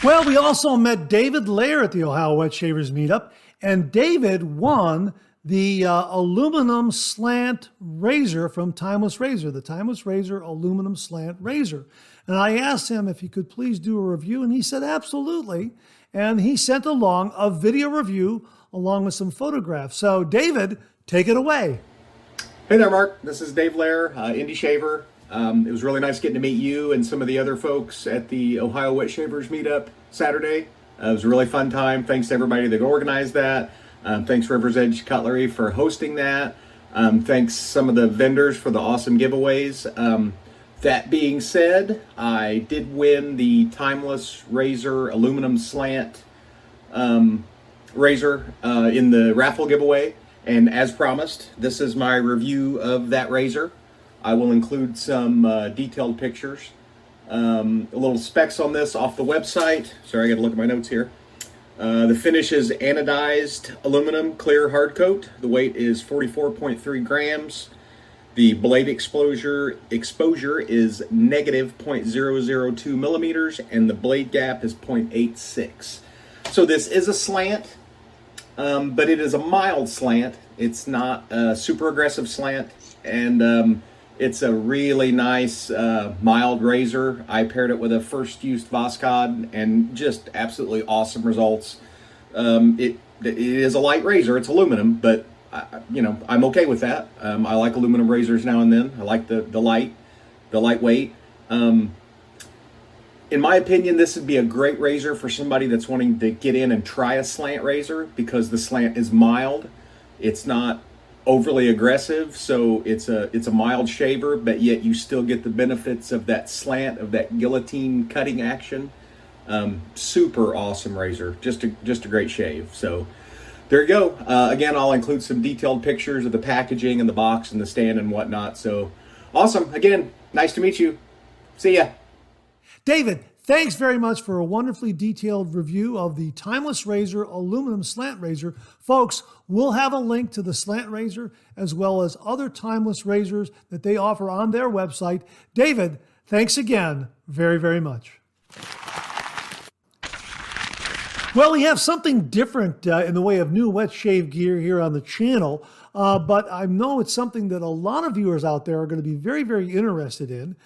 Well, we also met David Lair at the Ohio Wet Shavers Meetup, and David won the aluminum slant razor from Timeless Razor, the Timeless Razor aluminum slant razor. And I asked him if he could please do a review, and he said absolutely. And he sent along a video review along with some photographs. So, David, take it away. Hey there, Mark. This is Dave Lair, Indie Shaver. It was really nice getting to meet you and some of the other folks at the Ohio Wet Shavers Meetup Saturday. It was a really fun time. Thanks to everybody that organized that. Thanks River's Edge Cutlery for hosting that. Thanks some of the vendors for the awesome giveaways. That being said, I did win the Timeless Razor aluminum slant razor in the raffle giveaway. And as promised, this is my review of that razor. I will include some detailed pictures. A little specs on this off the website. Sorry, I got to look at my notes here. The finish is anodized aluminum clear hard coat. The weight is 44.3 grams. The blade exposure is negative 0.002 millimeters, and the blade gap is 0.86. So this is a slant, but it is a mild slant. It's not a super aggressive slant, and it's a really nice mild razor. I paired it with a first used Voskhod and just absolutely awesome results. It is a light razor. It's aluminum, but I'm okay with that. I like aluminum razors now and then. I like the lightweight. In my opinion, this would be a great razor for somebody that's wanting to get in and try a slant razor because the slant is mild. It's not overly aggressive, so it's a mild shaver, but yet you still get the benefits of that slant, of that guillotine cutting action. Super awesome razor, just a great shave. So there you go. Again, I'll include some detailed pictures of the packaging and the box and the stand and whatnot. So awesome. Again, nice to meet you. See ya. David, thanks very much for a wonderfully detailed review of the Timeless Razor aluminum slant razor. Folks, we'll have a link to the slant razor as well as other timeless razors that they offer on their website. David, thanks again very, very much. Well, we have something different in the way of new wet shave gear here on the channel, but I know it's something that a lot of viewers out there are going to be very, very interested in.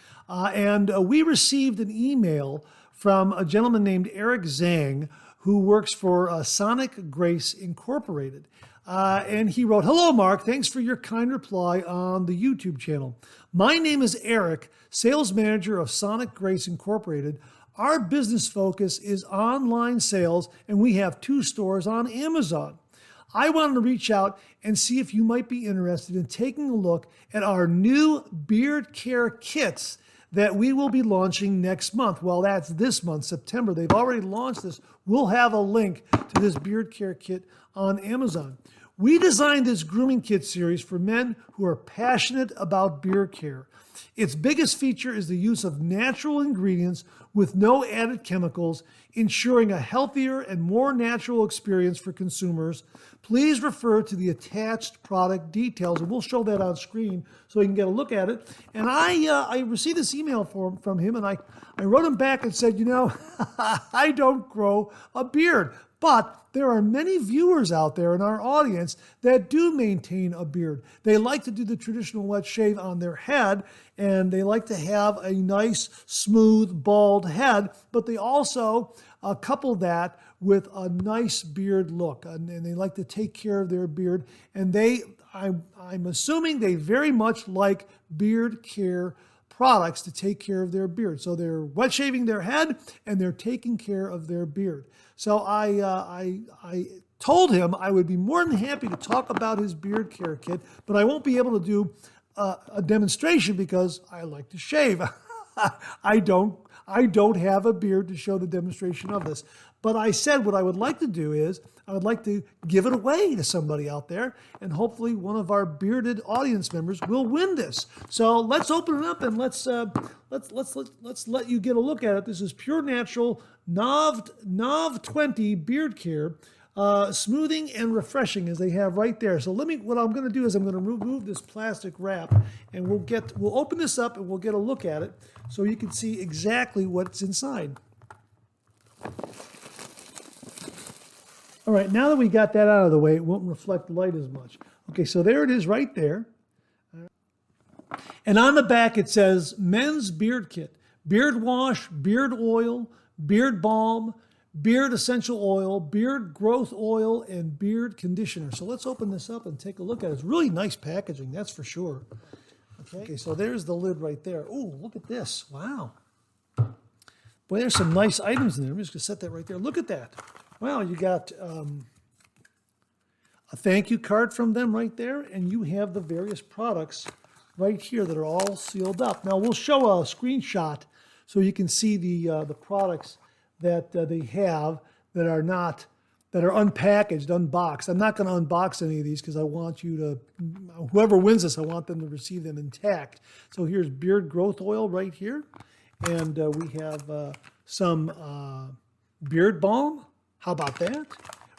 We received an email from a gentleman named Eric Zhang, who works for Sonicgrace Incorporated. And he wrote, "Hello, Mark. Thanks for your kind reply on the YouTube channel. My name is Eric, sales manager of Sonicgrace Incorporated. Our business focus is online sales, and we have 2 stores on Amazon. I wanted to reach out and see if you might be interested in taking a look at our new beard care kits that we will be launching next month." Well, that's this month, September. They've already launched this. We'll have a link to this beard care kit on Amazon. We designed this grooming kit series for men who are passionate about beard care. Its biggest feature is the use of natural ingredients with no added chemicals, ensuring a healthier and more natural experience for consumers. Please refer to the attached product details, and we'll show that on screen so you can get a look at it. And I received this email from him, and I wrote him back and said, I don't grow a beard, but there are many viewers out there in our audience that do maintain a beard. They like to do the traditional wet shave on their head, and they like to have a nice, smooth, bald head, but they also couple that with a nice beard look, and they like to take care of their beard. And I'm assuming they very much like beard care products to take care of their beard. So they're wet shaving their head and they're taking care of their beard. So I told him I would be more than happy to talk about his beard care kit, but I won't be able to do a demonstration because I like to shave. I don't have a beard to show the demonstration of this. But I said what I would like to do is I would like to give it away to somebody out there, and hopefully one of our bearded audience members will win this. So let's open it up and let's let you get a look at it. This is Pure Natural Novtwenty Beard Care. Smoothing and refreshing, as they have right there. So what I'm going to do is I'm going to remove this plastic wrap, and we'll open this up and we'll get a look at it so you can see exactly what's inside. All right, now that we got that out of the way, it won't reflect light as much. Okay, so there it is right there. And on the back it says Men's Beard Kit, beard wash, beard oil, beard balm, beard essential oil, beard growth oil, and beard conditioner. So let's open this up and take a look at it. It's really nice packaging, that's for sure. Okay, so there's the lid right there. Oh, look at this. Wow. Boy, there's some nice items in there. I'm just going to set that right there. Look at that. Wow, you got a thank you card from them right there, and you have the various products right here that are all sealed up. Now, we'll show a screenshot so you can see the products that they have that are unpackaged, unboxed. I'm not going to unbox any of these because I want you to, whoever wins this, I want them to receive them intact. So here's beard growth oil right here, and we have some beard balm. How about that?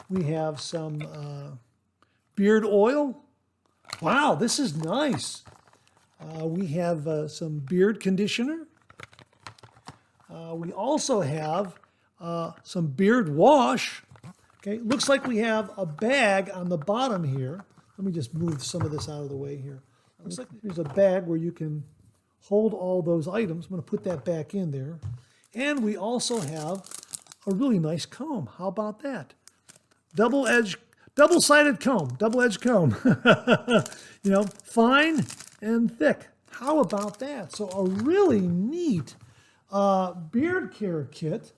We have some beard oil. Wow, this is nice. We have some beard conditioner. We also have some beard wash. Okay, looks like we have a bag on the bottom here. Let me just move some of this out of the way here. Looks like there's a bag where you can hold all those items. I'm going to put that back in there. And we also have a really nice comb. How about that? Double-sided comb, double-edged comb. Fine and thick. How about that? So a really neat beard care kit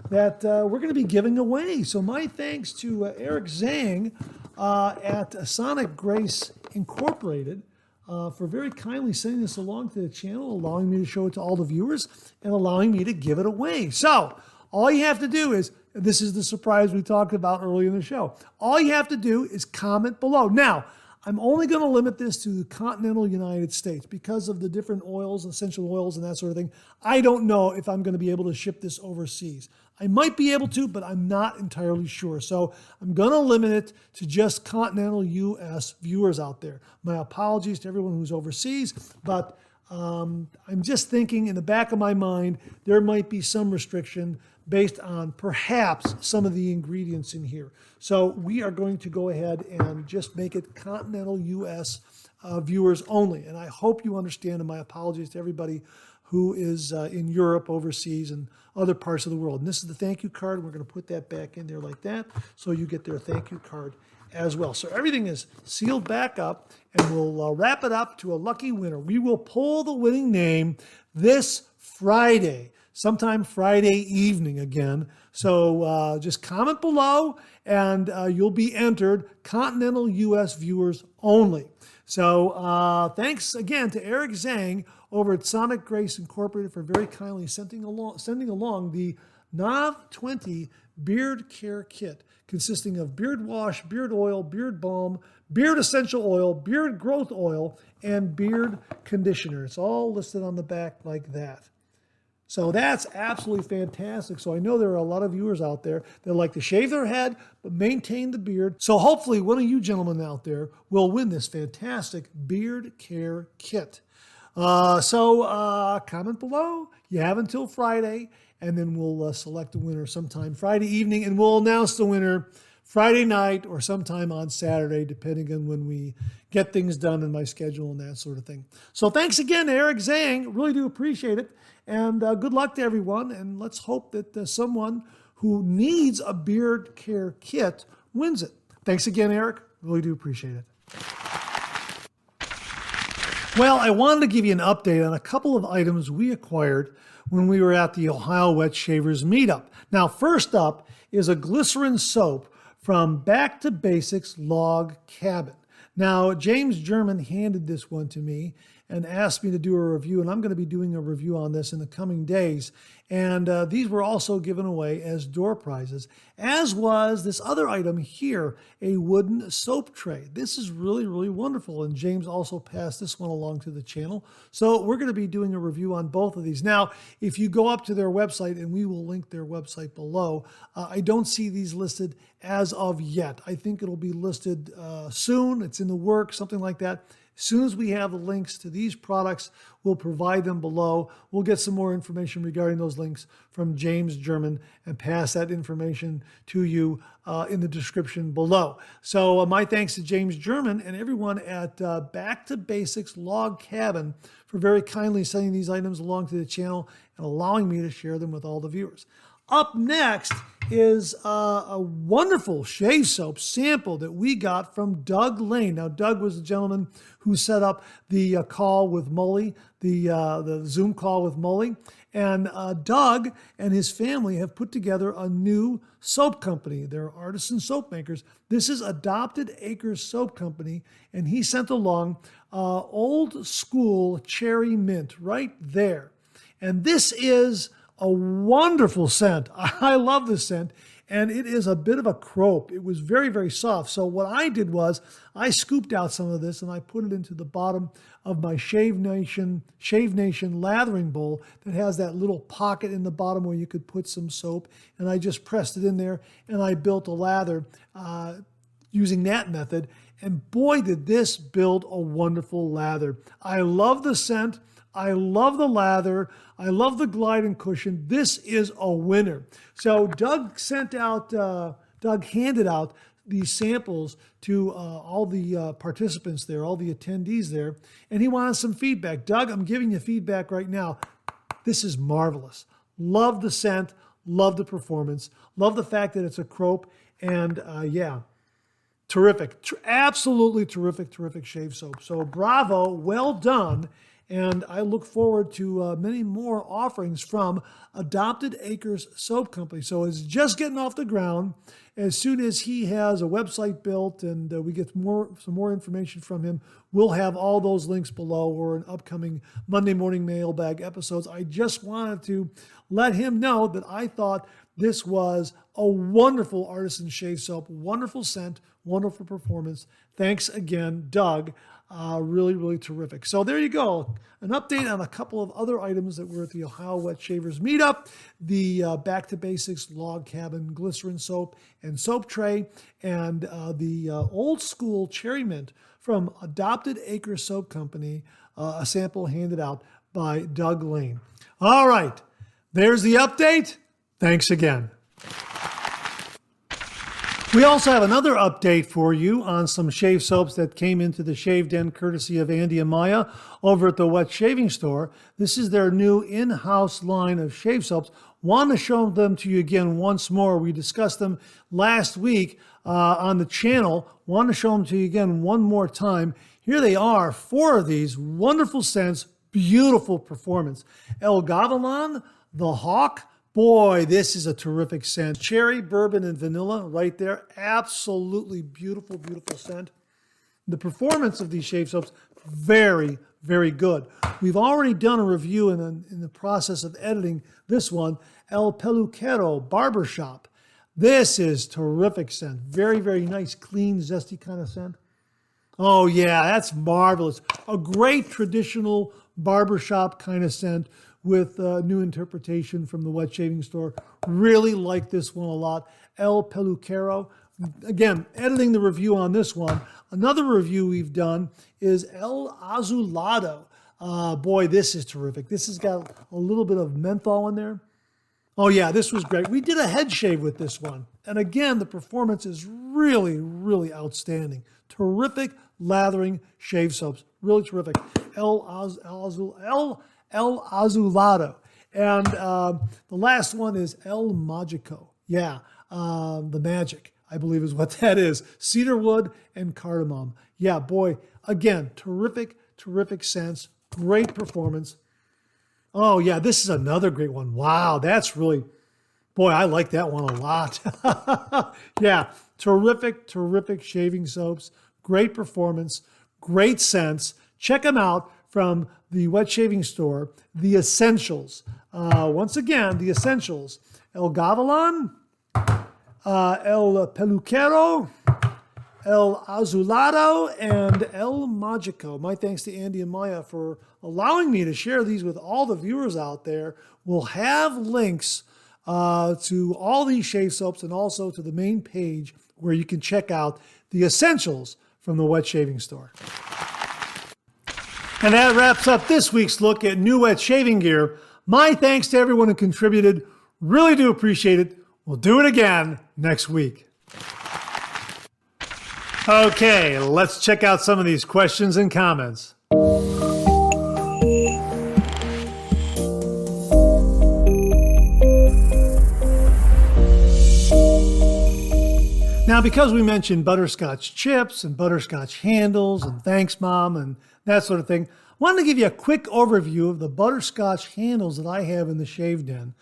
that we're going to be giving away. So my thanks to Eric Zhang at Sonicgrace Incorporated for very kindly sending this along to the channel, allowing me to show it to all the viewers, and allowing me to give it away. So all you have to do is, this is the surprise we talked about earlier in the show, all you have to do is comment below. Now, I'm only going to limit this to the continental United States because of the different oils, essential oils, and that sort of thing. I don't know if I'm going to be able to ship this overseas. I might be able to, but I'm not entirely sure. So I'm going to limit it to just continental U.S. viewers out there. My apologies to everyone who's overseas, but I'm just thinking in the back of my mind, there might be some restriction based on perhaps some of the ingredients in here. So we are going to go ahead and just make it continental U.S. Viewers only. And I hope you understand, and my apologies to everybody who is in Europe, overseas, and other parts of the world. And this is the thank you card. And we're going to put that back in there like that, so you get their thank you card as well. So everything is sealed back up, and we'll wrap it up to a lucky winner. We will pull the winning name this Friday, sometime Friday evening again. So just comment below, and you'll be entered, continental U.S. viewers only. So thanks again to Eric Zhang over at Sonicgrace Incorporated for very kindly sending along the Novtwenty Beard Care Kit, consisting of beard wash, beard oil, beard balm, beard essential oil, beard growth oil, and beard conditioner. It's all listed on the back like that. So that's absolutely fantastic. So I know there are a lot of viewers out there that like to shave their head but maintain the beard. So hopefully one of you gentlemen out there will win this fantastic beard care kit. So comment below. You have until Friday, and then we'll select the winner sometime Friday evening, and we'll announce the winner Friday night or sometime on Saturday, depending on when we get things done in my schedule and that sort of thing. So thanks again to Eric Zhang. Really do appreciate it. And good luck to everyone. And let's hope that someone who needs a beard care kit wins it. Thanks again, Eric. Really do appreciate it. Well, I wanted to give you an update on a couple of items we acquired when we were at the Ohio Wet Shavers meetup. Now, first up is a glycerin soap from Back to Basics Log Cabin. Now, James German handed this one to me and asked me to do a review, and I'm going to be doing a review on this in the coming days. And these were also given away as door prizes, as was this other item here, a wooden soap tray. This is really, really wonderful, and James also passed this one along to the channel. So we're going to be doing a review on both of these. Now, if you go up to their website, and we will link their website below, I don't see these listed as of yet. I think it'll be listed soon. It's in the works, something like that. As soon as we have the links to these products, we'll provide them below. We'll get some more information regarding those links from James German and pass that information to you in the description below. So my thanks to James German and everyone at Back to Basics Log Cabin for very kindly sending these items along to the channel and allowing me to share them with all the viewers. Up next is a wonderful shave soap sample that we got from Doug Lane. Now, Doug was the gentleman who set up the call with Mully, the Zoom call with Mully. And Doug and his family have put together a new soap company. They're Artisan soap makers. This is Adopted Acres Soap Company, and he sent along Old School Cherry Mint right there. And this is a wonderful scent. I love this scent, and it is a bit of a crope. It was very, very soft. So what I did was I scooped out some of this and I put it into the bottom of my Shave Nation lathering bowl that has that little pocket in the bottom where you could put some soap, and I just pressed it in there and I built a lather using that method. And boy, did this build a wonderful lather. I love the scent. I love the lather. I love the glide and cushion. This is a winner. So Doug handed out these samples to all the participants there, all the attendees there, and he wanted some feedback. Doug, I'm giving you feedback right now. This is marvelous. Love the scent, love the performance, love the fact that it's a crope, and yeah, terrific. Absolutely terrific shave soap. So bravo, well done. And I look forward to many more offerings from Adopted Acres Soap Company. So it's just getting off the ground. As soon as he has a website built and we get some more information from him, we'll have all those links below or in upcoming Monday Morning Mailbag episodes. I just wanted to let him know that I thought this was a wonderful Artisan shave soap, wonderful scent, wonderful performance. Thanks again, Doug. Really, really terrific. So there you go. An update on a couple of other items that were at the Ohio Wet Shavers Meetup. The Back to Basics Log Cabin Glycerin Soap and Soap Tray, and the Old School Cherry Mint from Adopted Acre Soap Company, a sample handed out by Doug Lane. All right, there's the update. Thanks again. We also have another update for you on some shave soaps that came into the Shave Den courtesy of Andy and Maya over at the Wet Shaving Store. This is their new in-house line of shave soaps. Want to show them to you again once more. We discussed them last week on the channel. Want to show them to you again one more time. Here they are, 4 of these wonderful scents, beautiful performance. El Gavilan, the Hawk. Boy, this is a terrific scent. Cherry, bourbon, and vanilla right there. Absolutely beautiful, beautiful scent. The performance of these shave soaps, very, very good. We've already done a review in the process of editing this one, El Peluquero Barbershop. This is terrific scent. Very, very nice, clean, zesty kind of scent. Oh yeah, that's marvelous. A great traditional barbershop kind of scent with new interpretation from the Wet Shaving Store. Really like this one a lot. El Peluquero. Again, editing the review on this one. Another review we've done is El Azulado. Boy, this is terrific. This has got a little bit of menthol in there. Oh yeah, this was great. We did a head shave with this one. And again, the performance is really, really outstanding. Terrific lathering shave soaps. Really terrific. El Azulado. And the last one is El Magico. Yeah, the magic, I believe is what that is. Cedarwood and cardamom. Yeah, boy, again, terrific, terrific scents. Great performance. Oh, yeah, this is another great one. Wow, that's really, boy, I like that one a lot. Yeah, terrific, terrific shaving soaps. Great performance. Great scents. Check them out from the Wet Shaving Store. The Essentials. Once again, the Essentials. El Gavilan, El Peluquero, El Azulado, and El Magico. My thanks to Andy and Maya for allowing me to share these with all the viewers out there. We'll have links to all these shave soaps and also to the main page where you can check out the Essentials from the Wet Shaving Store. And that wraps up this week's look at new wet shaving gear. My thanks to everyone who contributed. Really do appreciate it. We'll do it again next week. Okay, let's check out some of these questions and comments. Now, because we mentioned butterscotch chips and butterscotch handles and thanks, Mom, and that sort of thing, I wanted to give you a quick overview of the butterscotch handles that I have in the Shave Den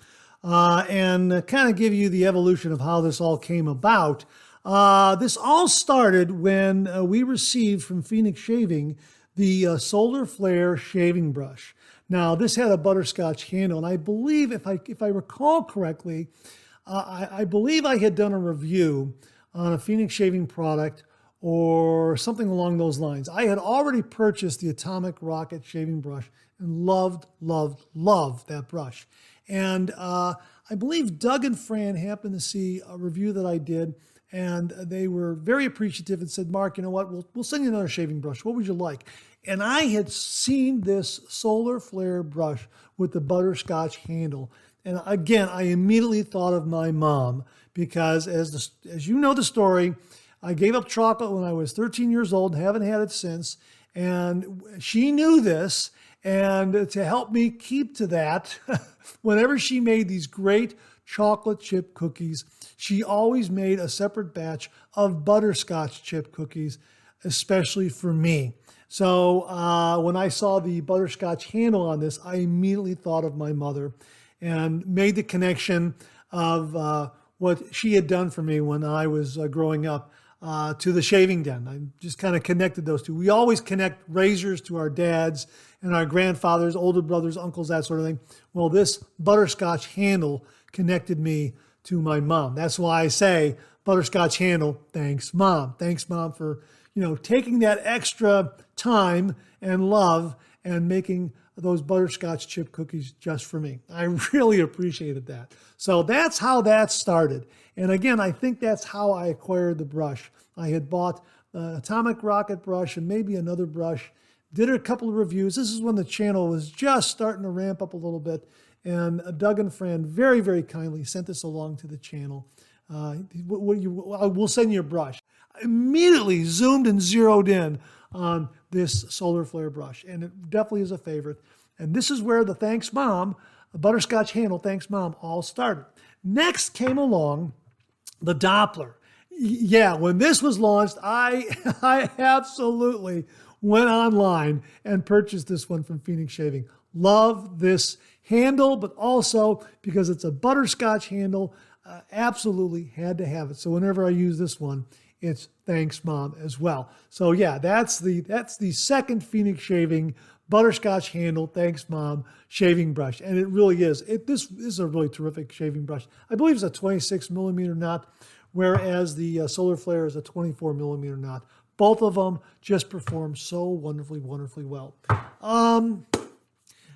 and kind of give you the evolution of how this all came about. This all started when we received from Phoenix Shaving the Solar Flare shaving brush. Now, this had a butterscotch handle, and I believe, if I recall correctly, I believe I had done a review on a Phoenix Shaving product or something along those lines. I had already purchased the Atomic Rocket shaving brush and loved that brush. And I believe Doug and Fran happened to see a review that I did, and they were very appreciative and said, Mark, you know what, we'll send you another shaving brush. What would you like? And I had seen this Solar Flare brush with the butterscotch handle. And again, I immediately thought of my mom because as you know the story, I gave up chocolate when I was 13 years old, haven't had it since. And she knew this, and to help me keep to that, whenever she made these great chocolate chip cookies, she always made a separate batch of butterscotch chip cookies. especially for me. So when I saw the butterscotch handle on this, I immediately thought of my mother and made the connection of what she had done for me when I was growing up to the shaving den. I just kind of connected those two. We always connect razors to our dads and our grandfathers, older brothers, uncles, that sort of thing. Well, this butterscotch handle connected me to my mom. That's why I say butterscotch handle, thanks mom. Thanks mom for, taking that extra time and love and making those butterscotch chip cookies just for me. I really appreciated that. So that's how that started. And again, I think that's how I acquired the brush. I had bought the Atomic Rocket brush and maybe another brush, did a couple of reviews. This is when the channel was just starting to ramp up a little bit. And Doug and Fran very, very kindly sent this along to the channel. We'll send you a brush. I immediately zoomed and zeroed in on this solar flare brush, and it definitely is a favorite. And this is where the thanks mom, the butterscotch handle, thanks mom, all started. Next came along the Doppler. Yeah, when this was launched, I absolutely went online and purchased this one from Phoenix Shaving. Love this handle, but also because it's a butterscotch handle, absolutely had to have it. So whenever I use this one, it's thanks mom as well. So yeah, that's the second Phoenix Shaving butterscotch handle, thanks mom shaving brush. And it really is. This is a really terrific shaving brush. I believe it's a 26 millimeter knot, whereas the Solar Flare is a 24 millimeter knot. Both of them just perform so wonderfully, wonderfully well.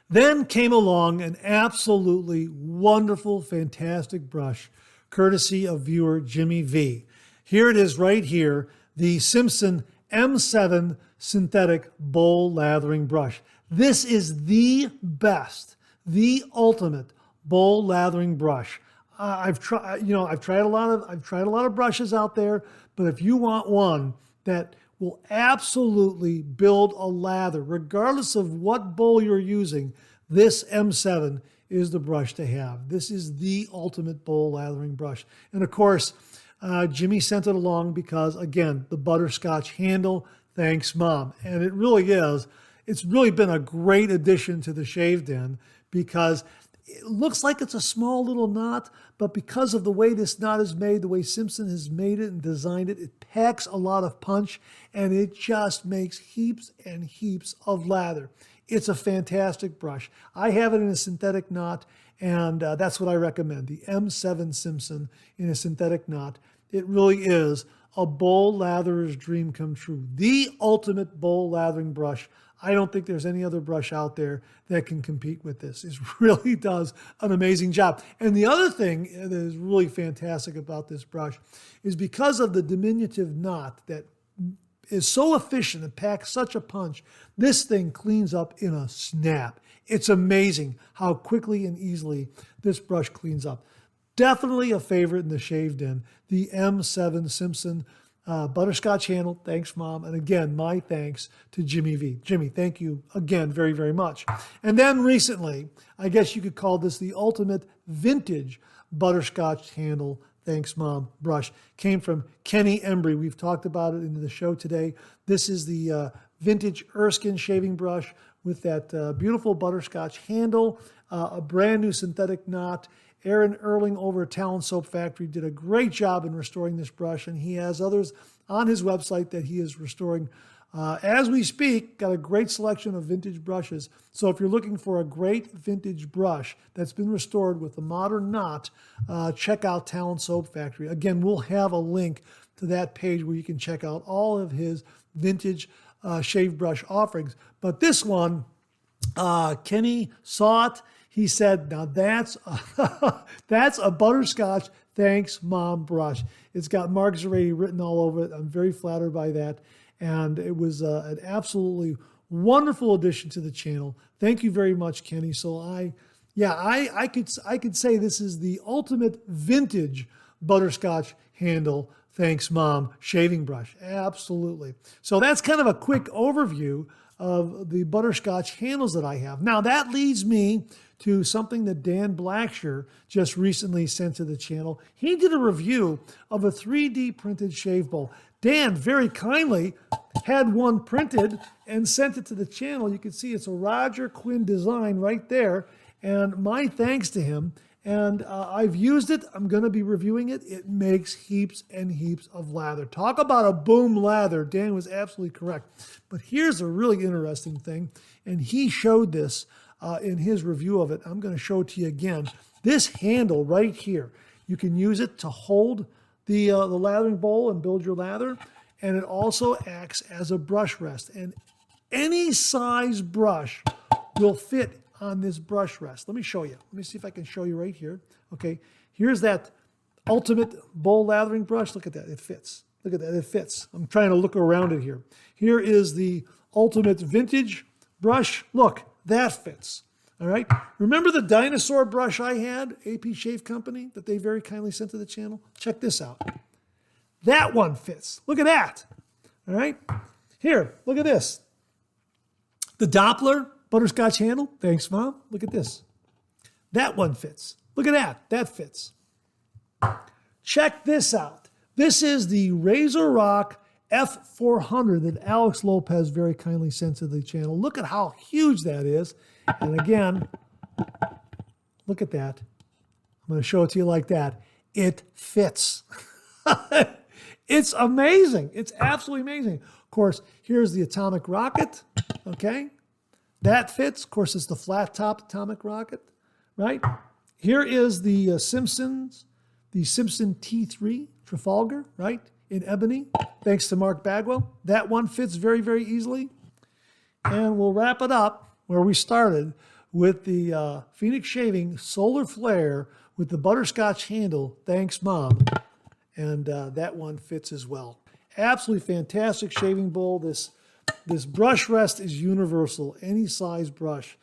Then came along an absolutely wonderful, fantastic brush, courtesy of viewer Jimmy V. Here it is right here, the Simpson M7 synthetic bowl lathering brush. This is the best, the ultimate bowl lathering brush. I've tried a lot of brushes out there, but if you want one that will absolutely build a lather, regardless of what bowl you're using, this M7 is the brush to have. This is the ultimate bowl lathering brush. And of course, Jimmy sent it along because, again, the butterscotch handle, thanks mom. And it really is. It's really been a great addition to the shave den because it looks like it's a small little knot, but because of the way this knot is made, the way Simpson has made it and designed it, it packs a lot of punch and it just makes heaps and heaps of lather. It's a fantastic brush. I have it in a synthetic knot, and that's what I recommend, the M7 Simpson in a synthetic knot. It really is a bowl latherer's dream come true. The ultimate bowl lathering brush. I don't think there's any other brush out there that can compete with this. It really does an amazing job. And the other thing that is really fantastic about this brush is because of the diminutive knot that is so efficient and packs such a punch, this thing cleans up in a snap. It's amazing how quickly and easily this brush cleans up. Definitely a favorite in the shave den, the M7 Simpson butterscotch handle, thanks mom. And again, my thanks to Jimmy V. Jimmy, thank you again very, very much. And then recently, I guess you could call this the ultimate vintage butterscotch handle, thanks mom brush. Came from Kenny Embry. We've talked about it in the show today. This is the vintage Erskine shaving brush with that beautiful butterscotch handle, a brand new synthetic knot. Aaron Erling over at Talon Soap Factory did a great job in restoring this brush, and he has others on his website that he is restoring as we speak. Got a great selection of vintage brushes. So if you're looking for a great vintage brush that's been restored with a modern knot, check out Talon Soap Factory. Again, we'll have a link to that page where you can check out all of his vintage shave brush offerings. But this one, Kenny saw it. He said, now that's a butterscotch thanks mom brush. It's got Mark Zarate written all over it. I'm very flattered by that. And it was an absolutely wonderful addition to the channel. Thank you very much, Kenny. So I could say this is the ultimate vintage butterscotch handle, thanks mom, shaving brush. Absolutely. So that's kind of a quick overview of the butterscotch handles that I have. Now that leads me to something that Dan Blacksher just recently sent to the channel. He did a review of a 3D printed shave bowl. Dan very kindly had one printed and sent it to the channel. You can see it's a Roger Quinn design right there. And my thanks to him. And I've used it. I'm going to be reviewing it. It makes heaps and heaps of lather. Talk about a boom lather. Dan was absolutely correct. But here's a really interesting thing. And he showed this in his review of it. I'm going to show it to you again. This handle right here, you can use it to hold the lathering bowl and build your lather. And it also acts as a brush rest. And any size brush will fit on this brush rest. Let me show you. Let me see if I can show you right here. Okay, here's that ultimate bowl lathering brush. Look at that, it fits. Look at that, it fits. I'm trying to look around it here. Here is the ultimate vintage brush. Look, that fits. All right, remember the dinosaur brush I had, AP Shave Company, that they very kindly sent to the channel? Check this out. That one fits. Look at that. All right, here, look at this. The Doppler Butterscotch handle. Thanks, Mom. Look at this. That one fits. Look at that. That fits. Check this out. This is the Razor Rock F400 that Alex Lopez very kindly sent to the channel. Look at how huge that is. And again, look at that. I'm going to show it to you like that. It fits. It's amazing. It's absolutely amazing. Of course, here's the atomic rocket. Okay. That fits. Of course, it's the flat-top atomic rocket, right? Here is the Simpsons, the Simpson T3 Trafalgar, right, in ebony, thanks to Mark Bagwell. That one fits very, very easily. And we'll wrap it up where we started with the Phoenix Shaving Solar Flare with the Butterscotch handle, thanks, Mom. And that one fits as well. Absolutely fantastic shaving bowl. This brush rest is universal. Any size brush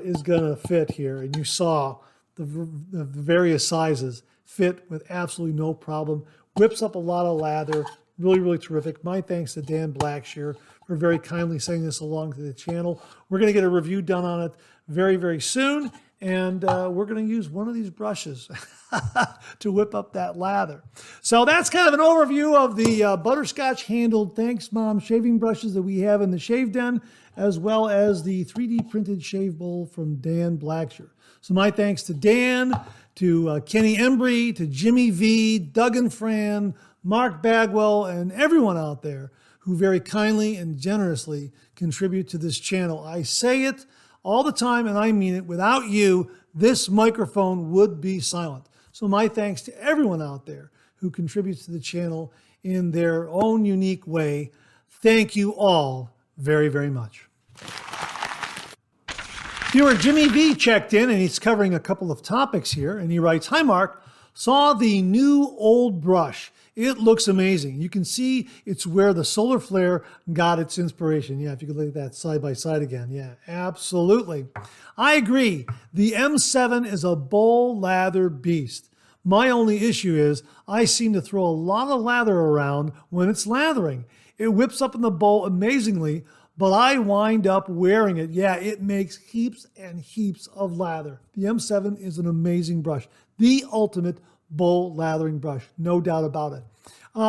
is going to fit here. And you saw the various sizes fit with absolutely no problem. Whips up a lot of lather. Really, really terrific. My thanks to Dan Blackshear for very kindly sending this along to the channel. We're going to get a review done on it very, very soon. And we're going to use one of these brushes to whip up that lather. So that's kind of an overview of the Butterscotch handled Thanks Mom shaving brushes that we have in the Shave Den, as well as the 3D printed shave bowl from Dan Blackshear. So my thanks to Dan, to Kenny Embry, to Jimmy V, Doug and Fran, Mark Bagwell, and everyone out there who very kindly and generously contribute to this channel. I say it all the time, and I mean it. Without you, this microphone would be silent. So my thanks to everyone out there who contributes to the channel in their own unique way. Thank you all very, very much. Viewer Jimmy V checked in, and he's covering a couple of topics here, and he writes, "Hi, Mark. Saw the new old brush. It looks amazing. You can see it's where the solar flare got its inspiration." Yeah, if you could look at that side by side again. Yeah, absolutely. I agree. The M7 is a bowl lather beast. My only issue is I seem to throw a lot of lather around when it's lathering. It whips up in the bowl amazingly, but I wind up wearing it. Yeah, it makes heaps and heaps of lather. The M7 is an amazing brush. The ultimate bowl lathering brush, no doubt about it.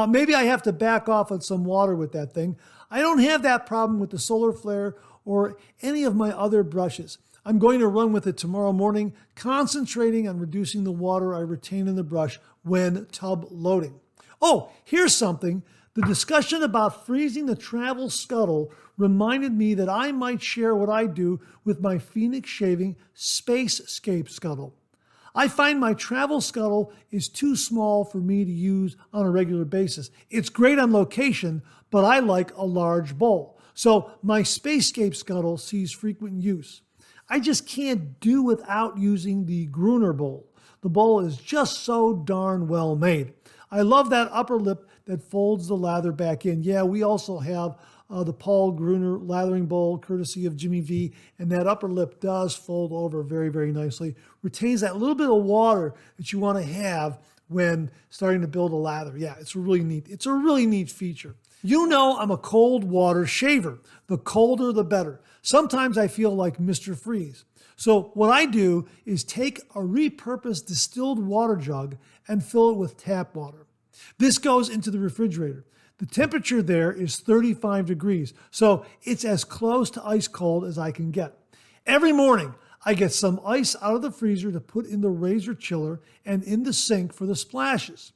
Maybe I have to back off on some water with that thing. I don't have that problem with the solar flare or any of my other brushes. I'm going to run with it tomorrow morning, concentrating on reducing the water I retain in the brush when tub loading. Oh, here's something. The discussion about freezing the travel scuttle reminded me that I might share what I do with my Phoenix Shaving Spacescape scuttle. I find my travel scuttle is too small for me to use on a regular basis. It's great on location, but I like a large bowl. So my Spacescape scuttle sees frequent use. I just can't do without using the Gruner bowl. The bowl is just so darn well made. I love that upper lip that folds the lather back in. Yeah, we also have the Paul Gruner lathering bowl, courtesy of Jimmy V, and that upper lip does fold over very, very nicely. Retains that little bit of water that you want to have when starting to build a lather. Yeah, it's really neat. It's a really neat feature. You know I'm a cold water shaver. The colder, the better. Sometimes I feel like Mr. Freeze. So what I do is take a repurposed distilled water jug and fill it with tap water. This goes into the refrigerator. The temperature there is 35 degrees, so it's as close to ice cold as I can get. Every morning, I get some ice out of the freezer to put in the razor chiller and in the sink for the splashes.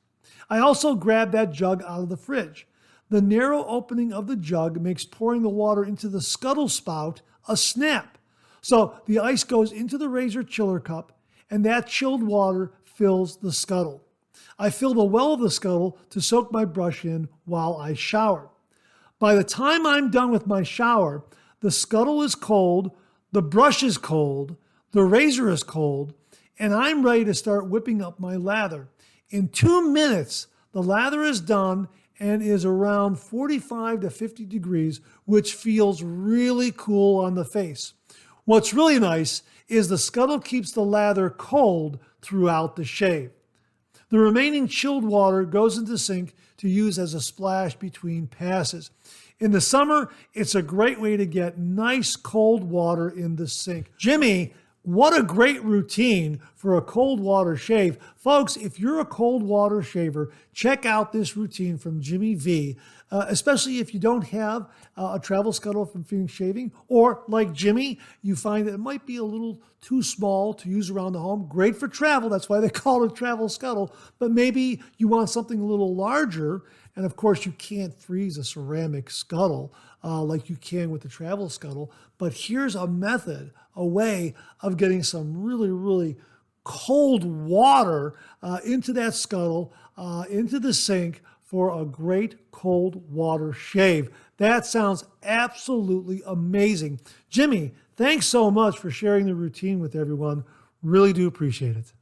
I also grab that jug out of the fridge. The narrow opening of the jug makes pouring the water into the scuttle spout a snap. So the ice goes into the razor chiller cup, and that chilled water fills the scuttle. I fill the well of the scuttle to soak my brush in while I shower. By the time I'm done with my shower, the scuttle is cold, the brush is cold, the razor is cold, and I'm ready to start whipping up my lather. In 2 minutes, the lather is done and is around 45 to 50 degrees, which feels really cool on the face. What's really nice is the scuttle keeps the lather cold throughout the shave. The remaining chilled water goes into the sink to use as a splash between passes. In the summer, it's a great way to get nice cold water in the sink. Jimmy, what a great routine for a cold water shave. Folks, if you're a cold water shaver, check out this routine from Jimmy V, especially if you don't have a travel scuttle from Phoenix Shaving, or like Jimmy, you find that it might be a little too small to use around the home. Great for travel, that's why they call it a travel scuttle, but maybe you want something a little larger, and of course you can't freeze a ceramic scuttle like you can with the travel scuttle, but here's a method, a way of getting some really, really cold water into that scuttle, into the sink for a great cold water shave. That sounds absolutely amazing. Jimmy, thanks so much for sharing the routine with everyone. Really do appreciate it.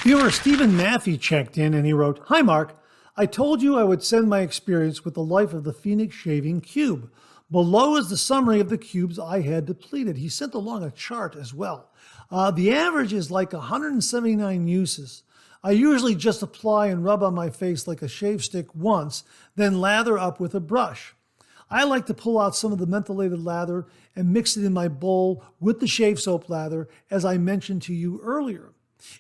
Viewer Stephen Maffey checked in and he wrote, "Hi Mark, I told you I would send my experience with the life of the Phoenix Shaving Cube. Below is the summary of the cubes I had depleted." He sent along a chart as well. The average is like 179 uses. I usually just apply and rub on my face like a shave stick once, then lather up with a brush. I like to pull out some of the mentholated lather and mix it in my bowl with the shave soap lather, as I mentioned to you earlier.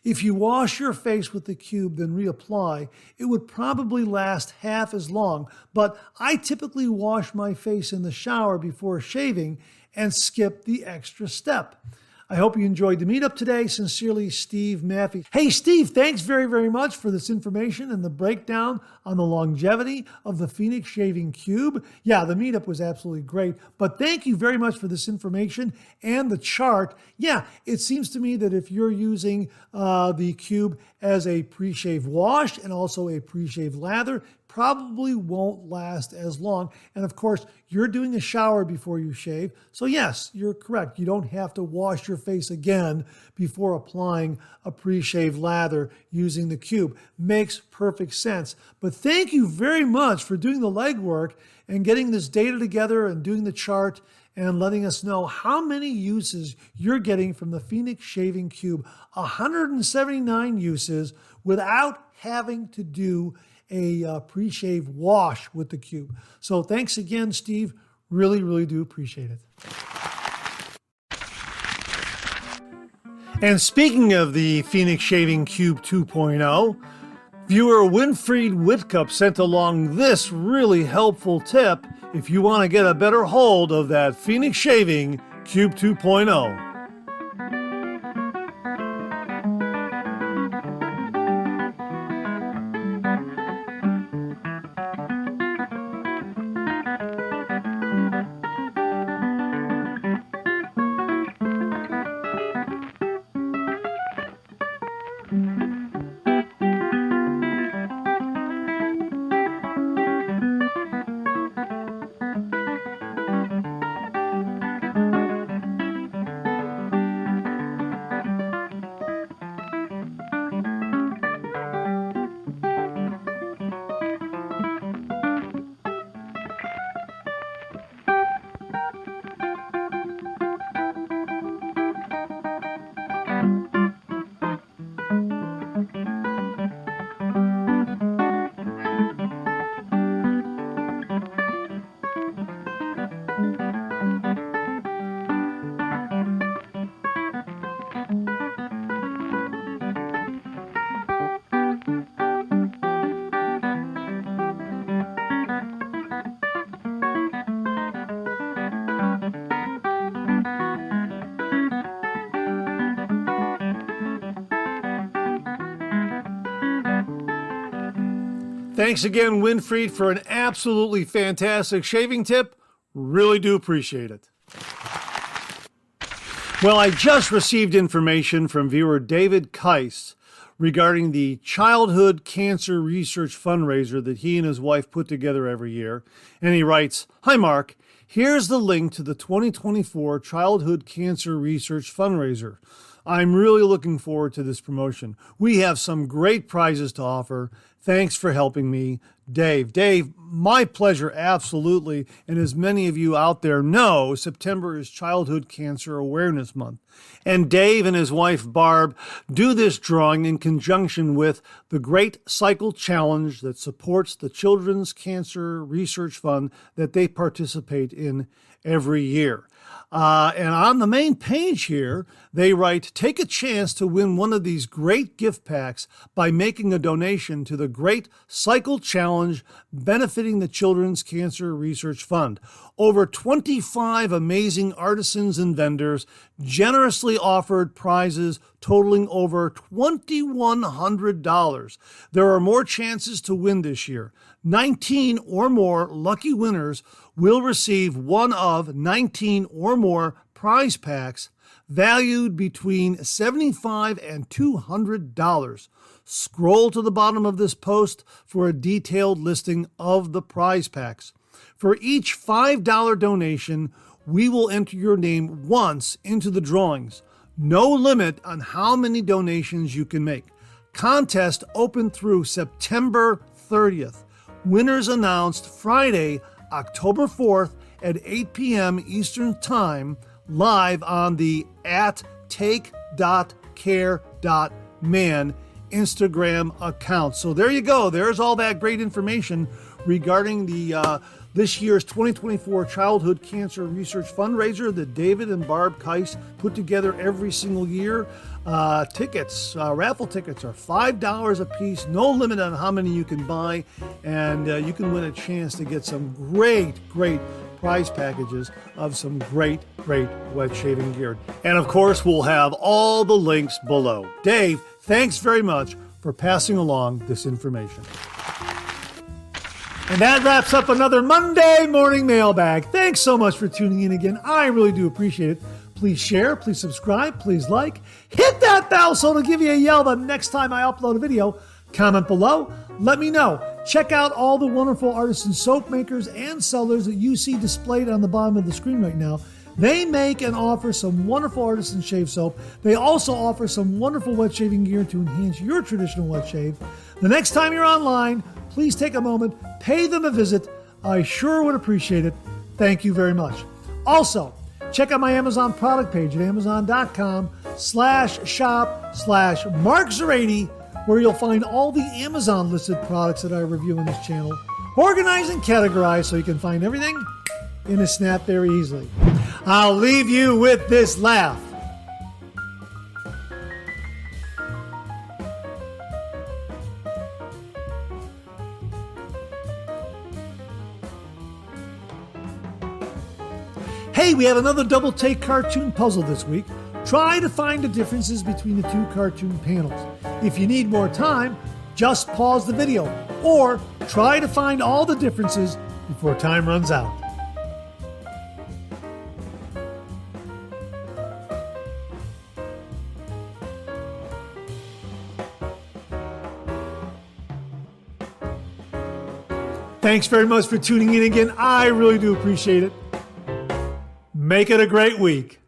If you wash your face with the cube, then reapply, it would probably last half as long, but I typically wash my face in the shower before shaving and skip the extra step. I hope you enjoyed the meetup today. Sincerely, Steve Maffey. Hey, Steve, thanks very, very much for this information and the breakdown on the longevity of the Phoenix Shaving Cube. Yeah, the meetup was absolutely great, but thank you very much for this information and the chart. Yeah, it seems to me that if you're using the cube as a pre-shave wash and also a pre-shave lather, probably won't last as long. And of course, you're doing a shower before you shave. So yes, you're correct. You don't have to wash your face again before applying a pre-shave lather using the cube. Makes perfect sense. But thank you very much for doing the legwork and getting this data together and doing the chart and letting us know how many uses you're getting from the Phoenix Shaving Cube. 179 uses without having to do a pre-shave wash with the cube. So thanks again, Steve. Really, really do appreciate it. And speaking of the Phoenix Shaving Cube 2.0, viewer Winfried Whitcup sent along this really helpful tip if you want to get a better hold of that Phoenix Shaving Cube 2.0. Thanks again, Winfried, for an absolutely fantastic shaving tip. Really do appreciate it. Well, I just received information from viewer David Keiss regarding the Childhood Cancer Research Fundraiser that he and his wife put together every year. And he writes, "Hi, Mark. Here's the link to the 2024 Childhood Cancer Research Fundraiser. I'm really looking forward to this promotion. We have some great prizes to offer. Thanks for helping me, Dave." Dave, my pleasure, absolutely. And as many of you out there know, September is Childhood Cancer Awareness Month. And Dave and his wife, Barb, do this drawing in conjunction with the Great Cycle Challenge that supports the Children's Cancer Research Fund that they participate in every year. And on the main page here, they write, "Take a chance to win one of these great gift packs by making a donation to the Great Cycle Challenge benefiting the Children's Cancer Research Fund." Over 25 amazing artisans and vendors generously offered prizes totaling over $2,100. There are more chances to win this year. 19 or more lucky winners will receive one of 19 or more prize packs valued between $75 and $200. Scroll to the bottom of this post for a detailed listing of the prize packs. For each $5 donation, we will enter your name once into the drawings. No limit on how many donations you can make. Contest open through September 30th. Winners announced Friday, October 4th at 8 p.m. Eastern Time, live on the @take.care.man Instagram account. So there you go. There's all that great information regarding the this year's 2024 Childhood Cancer Research Fundraiser that David and Barb Keiss put together every single year. Tickets, raffle tickets are $5 a piece, no limit on how many you can buy, and you can win a chance to get some great prize packages of some great wet shaving gear. And of course, we'll have all the links below. Dave, thanks very much for passing along this information. And that wraps up another Monday Morning Mailbag. Thanks so much for tuning in again. I really do appreciate it. Please share, please subscribe, please like. Hit that bell so it'll give you a yell the next time I upload a video. Comment below. Let me know. Check out all the wonderful Artisan soap makers and sellers that you see displayed on the bottom of the screen right now. They make and offer some wonderful Artisan shave soap. They also offer some wonderful wet shaving gear to enhance your traditional wet shave. The next time you're online, please take a moment, pay them a visit. I sure would appreciate it. Thank you very much. Also, check out my Amazon product page at amazon.com/shop/MarkZerati, where you'll find all the Amazon listed products that I review on this channel, organized and categorized so you can find everything in a snap very easily. I'll leave you with this laugh. Hey, we have another double take cartoon puzzle this week. Try to find the differences between the two cartoon panels. If you need more time, just pause the video or try to find all the differences before time runs out. Thanks very much for tuning in again. I really do appreciate it. Make it a great week.